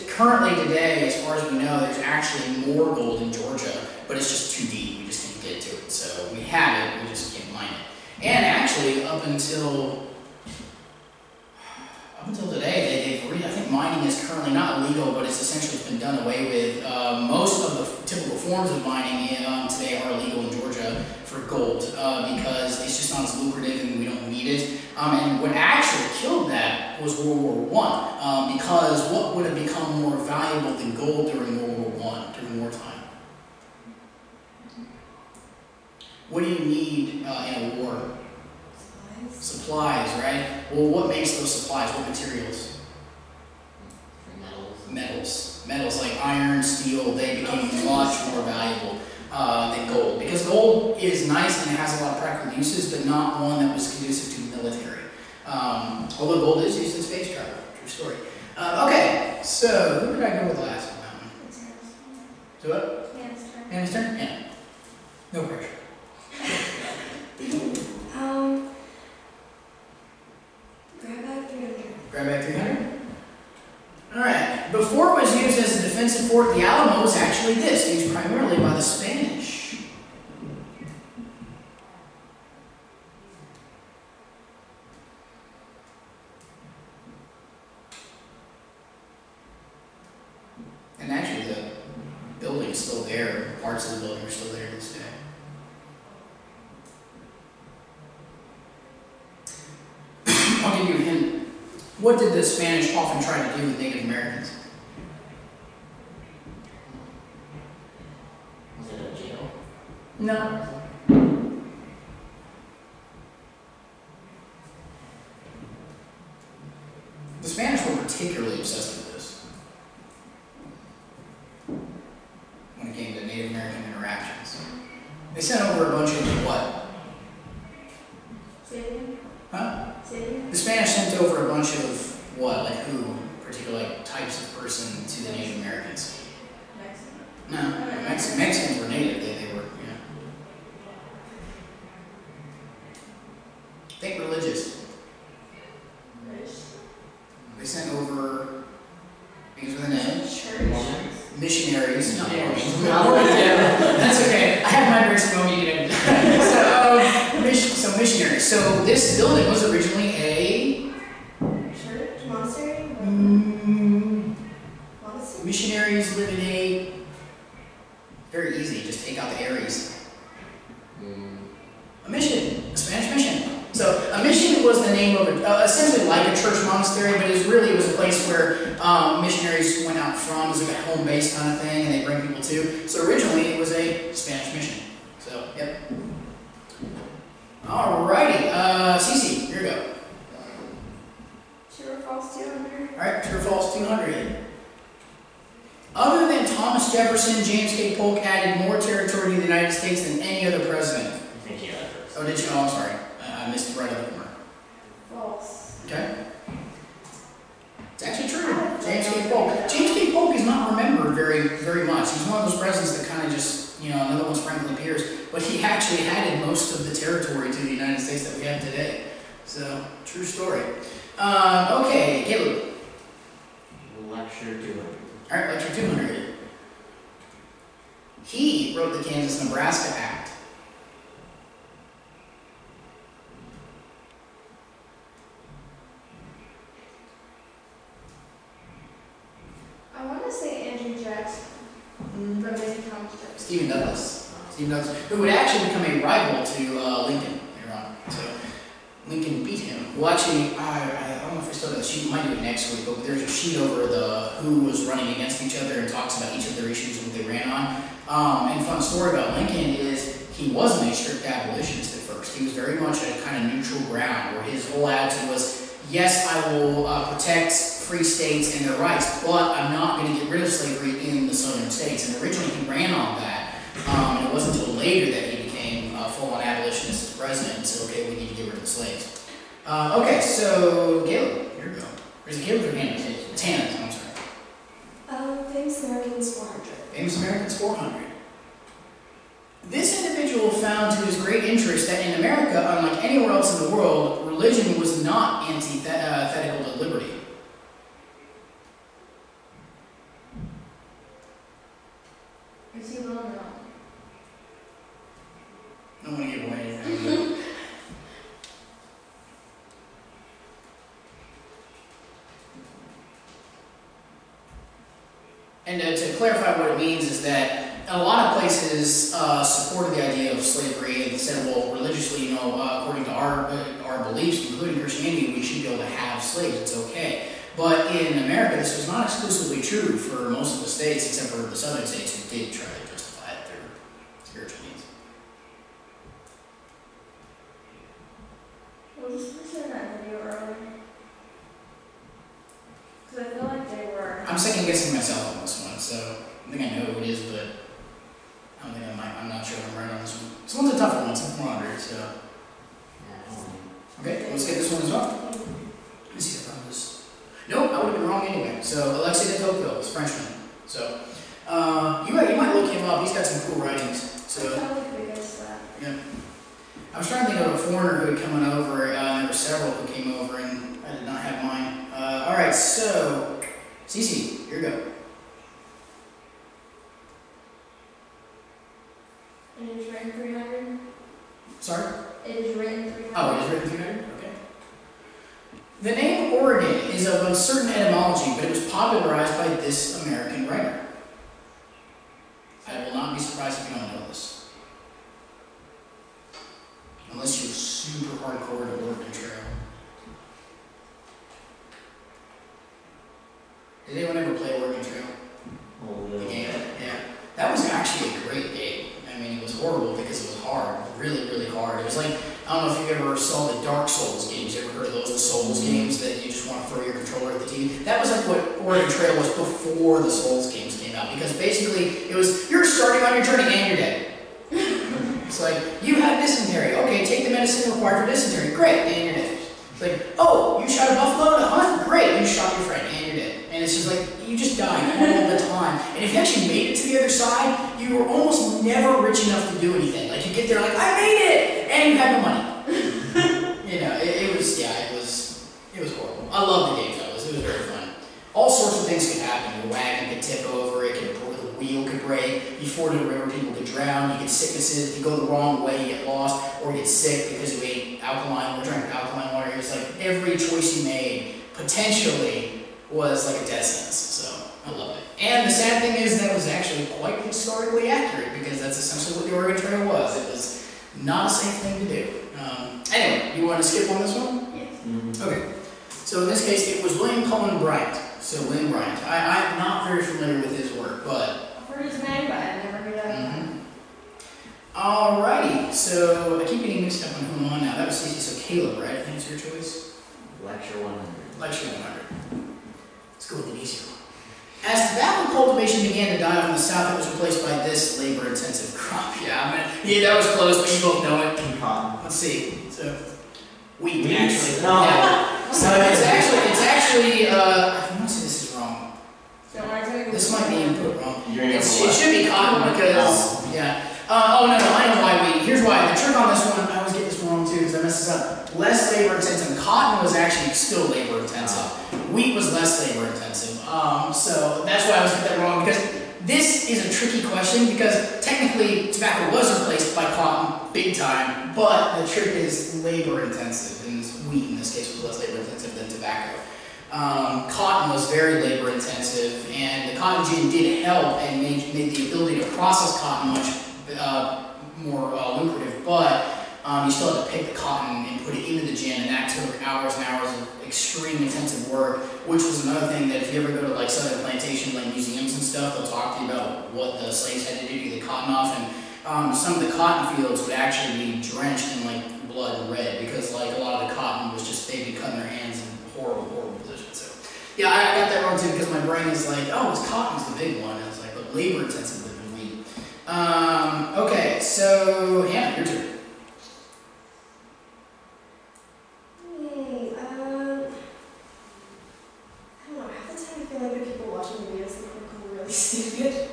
Currently today, as far as we know, there's actually more gold in Georgia, but it's just too deep. We just can't get to it. So we have it, we just can't mine it. And actually, up until today, I think mining is currently not illegal, but it's essentially been done away with. Most of the typical forms of mining today are illegal in Georgia for gold because it's just not as lucrative and we don't need it. And what actually killed that was World War I, because what would have become more valuable than gold during World War I, during wartime? What do you need in a war? Supplies, right? Well, what makes those supplies? What materials? Metals like iron, steel, they became much more valuable than gold. Because gold is nice and it has a lot of practical uses, but not one that was conducive to the military. Although gold is used in space travel. True story. Okay, so who did I go with last on that one? So what? Anna's turn? Yeah. No pressure. Grab bag 300. Alright, before it was used as a defensive fort, the Alamo was actually this, used primarily by the Spanish. And actually the building is still there, parts of the building are still there to this day. I'll give you a hint. What did the Spanish often try to do with Native Americans? Was it a jail? No. The Spanish were particularly obsessed with this when it came to Native American interactions. They sent over a bunch of what? Huh? The Spanish sent over a bunch of what? Like who? Particular like types of person to the Native Americans? No, Mexicans were native. They were, yeah. Think religious. They sent over things with an M. Missionaries. No, that's okay. I have my brace going. So missionaries. So this building was originally a church, monastery. Missionaries lived in a originally was the name of essentially like a church monastery, but it was a place where missionaries went out from. It was like a home base kind of thing, and they bring people to. So originally it was a Spanish mission. So, yep. Alrighty, Cece, here we go. True or false 200? Alright, true or false 200. Other than Thomas Jefferson, James K. Polk added more territory to the United States than any other president. I think you got it first. Oh, did you? Oh, I'm sorry. I missed it right on the corner. False. Okay. It's actually true. James K. Polk. James K. Polk is not remembered very much. He's one of those presidents that kind of just, another one's Franklin Pierce, but he actually added most of the territory to the United States that we have today. So, true story. Okay, Caleb. Lecture 200. Alright, lecture 200. He wrote the Kansas Nebraska Act. I want to say Andrew Jackson. From maybe Thomas Jefferson. Stephen Douglas. Stephen Douglas, who would actually become a rival to Lincoln later on. So Lincoln beat him. Well, actually, I don't know if we still got the sheet. We might do it next week, but there's a sheet over who was running against each other and talks about each of their issues and what they ran on. And fun story about Lincoln is he wasn't a strict abolitionist at first. He was very much at a kind of neutral ground where his whole attitude was, yes, I will protect free states and their rights, but I'm not going to get rid of slavery in the southern states. And originally he ran on that. And it wasn't until later that he became a full-on abolitionist as president and said, okay, we need to get rid of the slaves. Okay, so Caleb, here we go. Or is it Caleb or Hannah? It's Hannah, I'm sorry. Famous Americans 400. Famous Americans 400. This individual found to his great interest that in America, unlike anywhere else in the world, religion was not antithetical to liberty. Is he well known? I don't want to give away anything. And to clarify what it means is that a lot of places supported the idea of slavery and said, well, religiously, according to our beliefs, including Christianity, we should be able to have slaves. It's okay. But in America, this was not exclusively true for most of the states, except for the southern states who did try to justify it their spiritual needs. Was this person in that video earlier? Because I feel like they were. I'm second guessing myself on this one, so I think I know who it is, but I don't think I'm not sure if I'm right on this one. This one's a tough one, it's a 400, so. Okay, let's get this one as well. Let me see if I found this. Nope, I would have been wrong anyway. So, Alexis de Tocqueville is Frenchman. So, you might look him up, he's got some cool writings. So, I totally could guess that. yeah. I was trying to think of a foreigner who had come over, there were several who came over, and I did not have mine. Alright, so, Cece, here we go. It is written 300. Sorry? It is written 300. Oh, it is written 300? Okay. The name Oregon is of uncertain etymology, but it was popularized by this American writer. I will not be surprised if you don't know this. Unless you're super hardcore to Oregon Trail. Did anyone ever play Oregon Trail? The game? Yeah. That was actually a great game. I mean, it was horrible because it was hard. Really, really hard. It was like, I don't know if you ever saw the Dark Souls games. You ever heard of those? The Souls games that you just want to throw your controller at the TV? That was like what Oregon Trail was before the Souls games came out. Because basically, it was, you're starting on your journey and you're dead. It's like, you have dysentery. Okay, take the medicine required for dysentery. Great, and you're dead. It's like, oh, you shot a buffalo in a hunt? Great, you shot your friend and you're dead. And it's just like, you just die all the time. And if you actually made it to the other side, you were almost never rich enough to do anything. Like, you get there like, I made it! And you had no money. It was horrible. I love the game, though. It was very fun. All sorts of things could happen. Your wagon could tip over, the wheel could break, you ford a river, people could drown, you get sicknesses, if you go the wrong way, you get lost, or get sick because you ate alkaline, or drank alkaline water. It was like every choice you made, potentially, was like a death sentence. So, I love it. And the sad thing is that was actually quite historically accurate, because that's essentially what the Oregon Trail was. It was not a safe thing to do. Anyway, you want to skip on this one? So in this case, it was William Cullen Bryant. So William Bryant. I'm not very familiar with his work, but... I've heard his name, but I've never heard of him. Alrighty, so I keep getting mixed up on who I'm on now. That was Stacey, so Caleb, right? I think it's your choice. Lecture 100. Lecture 100. Let's go with an easier one. As tobacco cultivation began to die off in the South, it was replaced by this labor-intensive crop. Yeah, that was close, but you both know it. Cotton. Let's see. So, wheat, Wheat. actually. No. Yeah. So it's actually, I want to say this is wrong. This might be input wrong. It should be cotton because, yeah. Oh no, I know why wheat. Here's why. The trick on this one, I always get this one wrong too because I mess this up. Less labor intensive. Cotton was actually still labor intensive. Wheat was less labor intensive. So that's why I always get that wrong because this is a tricky question because technically tobacco was replaced by cotton big time, but the trick is labor intensive, and wheat in this case was less labor intensive than tobacco. Cotton was very labor intensive, and the cotton gin did help and made the ability to process cotton much more lucrative, but you still had to pick the cotton and put it into the gin, and that took hours and hours of extreme intensive work, which was another thing that if you ever go to like southern plantation like museums and stuff, they'll talk to you about what the slaves had to do to get the cotton off, and some of the cotton fields would actually be drenched in like blood and red because like a lot of the cotton was just they'd be cutting their hands in horrible positions. So yeah, I got that wrong too because my brain is like, oh, it's cotton's the big one. And it's like, but labor intensive would be wheat. Okay, so Hannah, your turn. Stupid.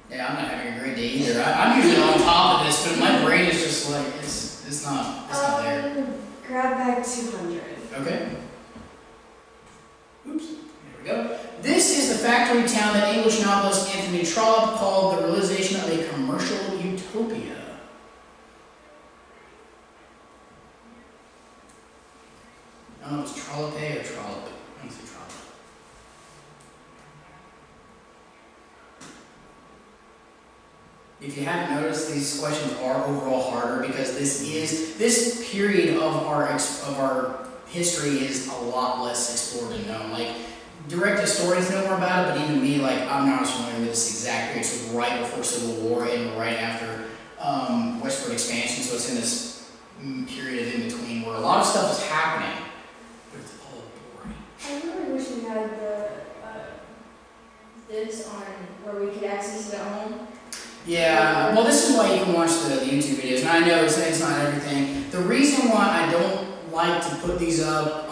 Yeah, I'm not having a great day either. I'm usually on top of this, but my brain is just like it's not there. Grab bag 200. Okay. Oops. Here we go. This is the factory town that English novelist Anthony Trollope called the realization of a commercial utopia. I don't know if it's Trollope or Trollope. I don't say Trollope. If you haven't noticed, these questions are overall harder because this period of our history is a lot less explored and known. Like direct historians know more about it, but even me, like I'm not as familiar with this exact period. So right before Civil War and right after westward expansion. So it's in this period in between where a lot of stuff is happening, but it's all boring. I really wish we had this on where we could access it at home. Yeah, well this is why you can watch the YouTube videos, and I know it's not everything. The reason why I don't like to put these up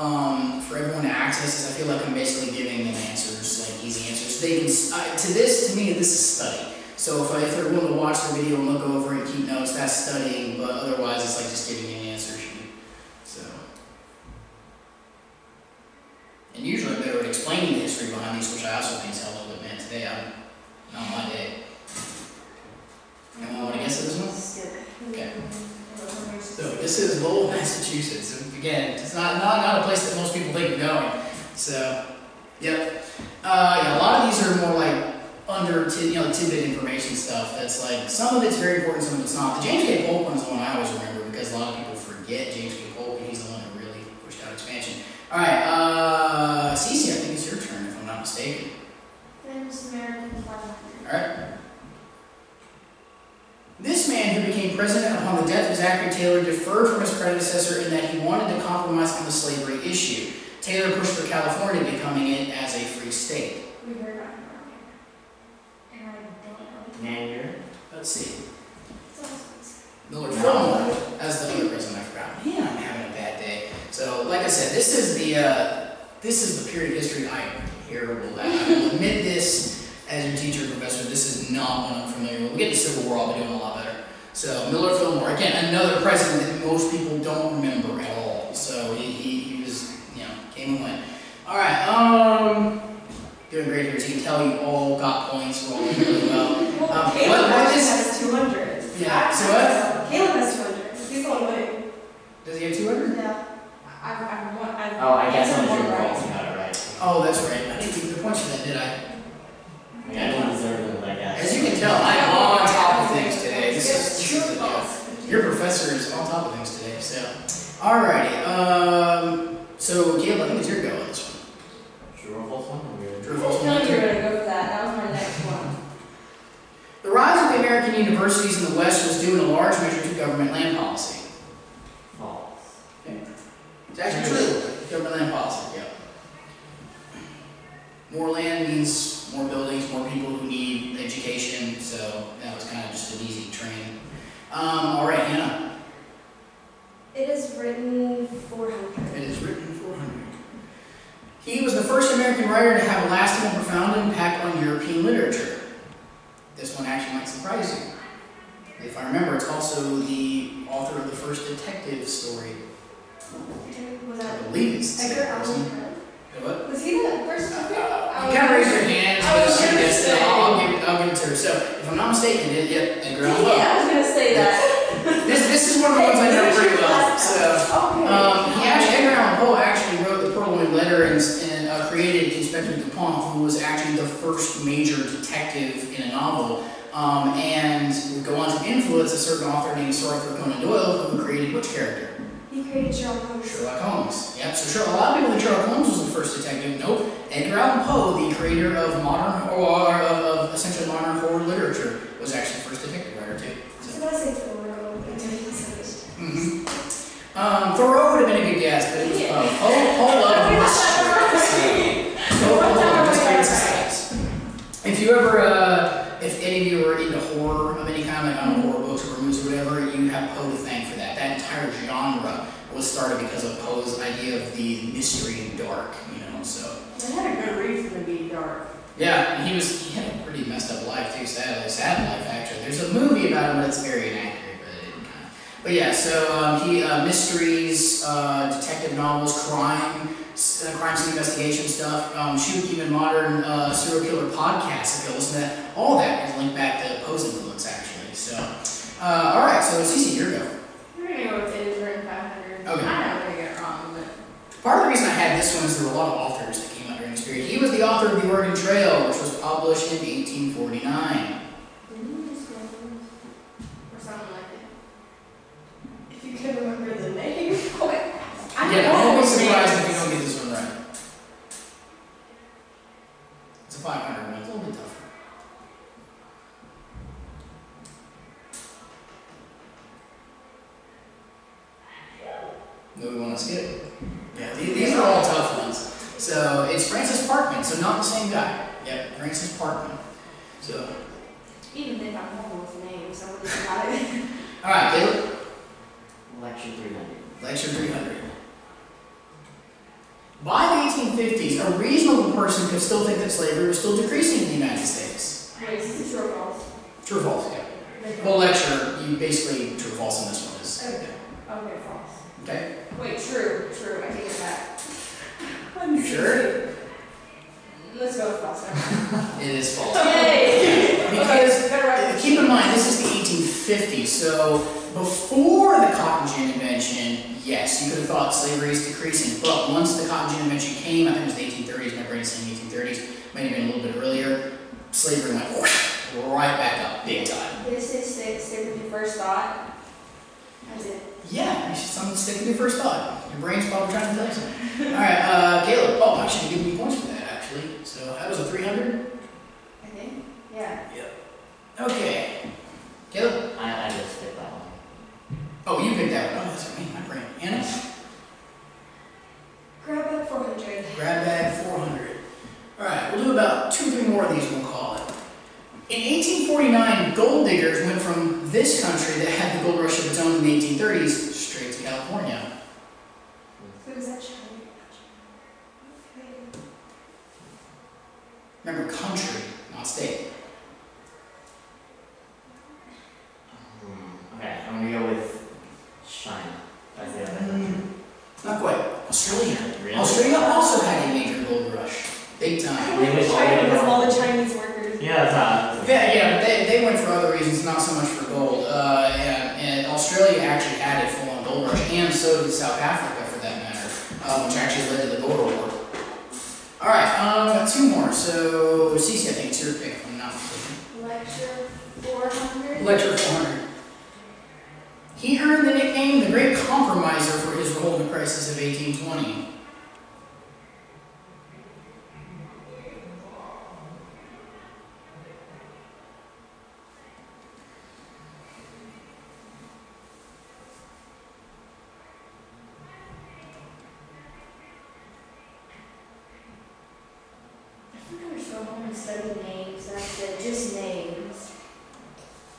for everyone to access is I feel like I'm basically giving them answers, like easy answers. They can, to me, this is study. So if they're willing to watch the video and look over it and keep notes, that's studying, but otherwise it's like just giving you an answer sheet. So. And usually I'm better at explaining the history behind these, which I also think is a little bit, man, today I'm on my day. Anyone want to guess at this one? Okay. So this is Lowell, Massachusetts. And again, it's not a place that most people think of going. So, yep. Yeah, a lot of these are more like tidbit information stuff. That's like some of it's very important, some of it's not. The James K. Polk one is the one I always remember because a lot of people forget James K. Polk, and he's the one who really pushed out expansion. All right, Cece, I think it's your turn if I'm not mistaken. Famous American flag. All right. This man, who became president upon the death of Zachary Taylor, differed from his predecessor in that he wanted to compromise on the slavery issue. Taylor pushed for California becoming it as a free state. We heard about him and I don't know. Nanger. Let's see. Millard No. Fillmore as the other president. I forgot. Man, I'm having a bad day. So, like I said, this is the period of history I am terrible at. I will admit this. As your teacher or professor, this is not one I'm familiar with. We'll get to Civil War, I'll be doing a lot better. So, Millard Fillmore, again, another president that most people don't remember at all. So, he was, came and went. Alright, doing great here. As you can tell, you all got points. We're all doing really well. Caleb actually has 200. Yeah, so what? Caleb has 200. He's the one winning. Does he have 200? Yeah. I guess I'm sure Carl's got it right. Oh, that's right. I didn't give the points for that, did I? I mean, I don't deserve them, but I guess. As you can tell, I'm on top of things today. This is the deal. Your professor is on top of things today, so. Alrighty. So Caleb, I think it's your go on this one. True or false one? True or false I one? knew you were going to go for that. That was my next one. The rise of the American universities in the West was due in a large measure to government land policy. False. Okay. It's actually true. Government land policy, yeah. More land means more buildings, more people who need education, so that was kind of just an easy train. Alright, Hannah. It is written 400. It is written 400. He was the first American writer to have a lasting and profound impact on European literature. This one actually might surprise you. If I remember, it's also the author of the first detective story. Was I that believe it's the Edgar same person. Allan Poe? What? Was he the first detective? You kind of raise your hand, I was but gonna yes, say. I'll give it to her. So, if I'm not mistaken, yep, Edgar Allan Poe. Yeah, I was going to say that. This is one of the ones I know pretty well. So, Edgar Allan Poe actually wrote the Purloined Letter and created Inspector Dupont, who was actually the first major detective in a novel, and would go on to influence a certain author named Sir Arthur Conan Doyle, who created which character? He created Sherlock Holmes. Sherlock Holmes. Yep. So a lot of people think Sherlock Holmes was the first detective. Nope. Edgar Allan Poe, the creator of essentially modern horror literature, was actually the first detective writer too. I was going to say Thoreau, but didn't say Thoreau would have been a good guess, but it was Poe loved mystery. Poe loved mystery and suspense. If you ever, if any of you are into horror of any kind, like horror books or movies or whatever, you have Poe to thank for that. That entire genre was started because of Poe's idea of the mystery and dark, so. It had a good reason to be dark. Yeah, and he had a pretty messed up life too, sadly. Sad life, actually. There's a movie about him, but it's very inaccurate, but it didn't kind of. But yeah, so he, mysteries, detective novels, crime scene investigation stuff, shoot, even modern serial killer podcasts, if you listen to that. All that is linked back to Poe's influence, actually. So, alright, so Cece, your go. We're going to go with it is written 500. Okay. I know I'm going to get it wrong, but. Part of the reason I had this one is there were a lot of authors that came out during this period. He was the author of The Oregon Trail, which was published in 1849. Or something like it. If you can remember the name. Okay. I'll be surprised if you don't get this one right. It's a 500 one. It's a little bit tougher. No, we want to skip. Yeah, these are all tough ones. So it's Francis Parkman, so not the same guy. Yep, Francis Parkman. So. Even if I'm horrible with names, I wouldn't got it. All right, Caleb. Lecture 300. Lecture 300. By the 1850s, a reasonable person could still think that slavery was still decreasing in the United States. Wait, is this true or false? True or false? Yeah. Well, lecture, you basically true or false on this one is. Okay, false. Okay. Wait, true. I take it back. You sure? Let's go with false. It is false. Yay! Because keep in mind, this is the 1850s, so before the cotton gin invention, yes, you could have thought slavery is decreasing, but once the cotton gin invention came, I think it was the 1830s, my brain's saying 1830s, might have been a little bit earlier, slavery went right back up, big time. This is stick with your first thought. That's it. Yeah, you should stick with your first thought. Your brain's probably trying to tell you something. Alright, Caleb. Oh, I should give you points for that, actually. So, that was a 300? I think. Yeah. Yep. Okay. Caleb? I just picked that one. Oh, you picked that one. Oh, that's me, my brain. Anna? Grab bag 400. Grab bag 400. Alright, we'll do about 2-3 more of these, we'll call it. In 1849, gold diggers went from this country that had the gold rush of its own in the 1830s straight to California. Who is that child? Remember, country, not state. Okay, I'm gonna go with China. That's the other country. Not quite. Australia. Really? Australia also had a major gold rush. Big time. They went China was all the Chinese workers. Yeah, Yeah, they went for other reasons, not so much for gold. And Australia actually had a full-on gold rush, and so did South Africa, for that matter, which actually led to the Boer War. All right, got 2 more. So, Cece, I think it's your pick, if I'm not mistaken. Lecture 400. Lecture 400. He earned the nickname the Great Compromiser for his the crisis of 1820. I think I was so home and study names, and I said just names.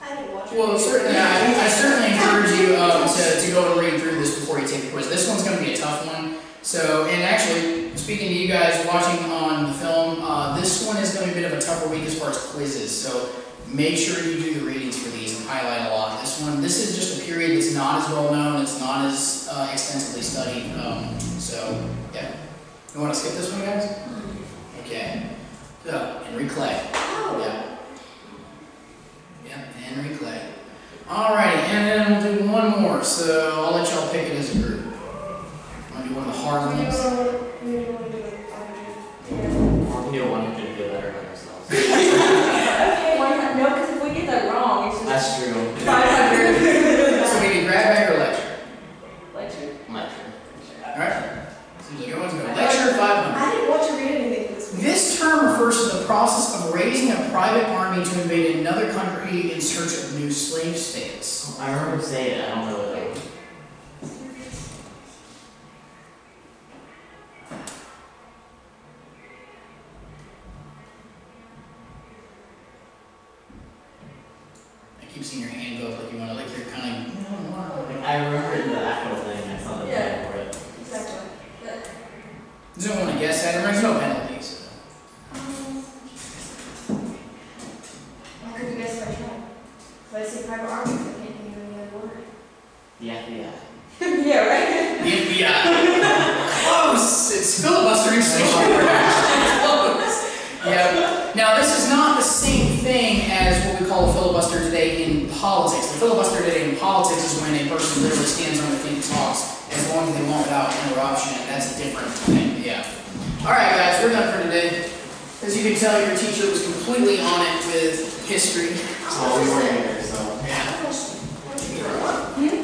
I didn't watch it. Well, certainly, I certainly encourage you to go and read through this before you take the quiz. This one's going to be a tough one. So, and actually, speaking to you guys watching on the film, this one is going to be a bit of a tougher week as far as quizzes. So, make sure you do the readings for these and highlight a lot. This is just a period that's not as well known. It's not as extensively studied. So, yeah. You want to skip this one, guys? Okay. So, Henry Clay. Yeah. Yeah, Henry Clay. Alrighty, and then we'll do one more. So I'll let y'all pick it as a group. I'm gonna do one of the hard ones. We can do one to feel better about ourselves. Okay, why not? No, because if we get that wrong, it's just That's true. 500. So we can grab bag or lecture. Lecture. Lecture. Alright? Seems like everyone's going to lecture 500. I didn't want to read anything for this week. This term refers to the process of raising a private army to invade another country in search of new slave states. I remember saying it, I don't know what that was. I keep seeing your hand go up like you want to, like you're kind of. Like, I remember the actual thing, I saw the Yeah. plan for it. Exactly. Does anyone want to guess that? There's no penalties. How could you guess if I tried? If I say private army, I can't think of any other word. The FBI. Yeah, right? The FBI. Close! It's filibustering station. Close. Yeah. Now, this is not the same thing as what we call a filibuster today in politics. The filibuster today in politics is when a person literally stands on their feet and talks as long as they want without interruption, and that's a different thing. Yeah. Alright, guys, we're done for today. As you can tell, your teacher was completely on it with history. Oh, we were here, so. Yeah. Question. Where'd you get that?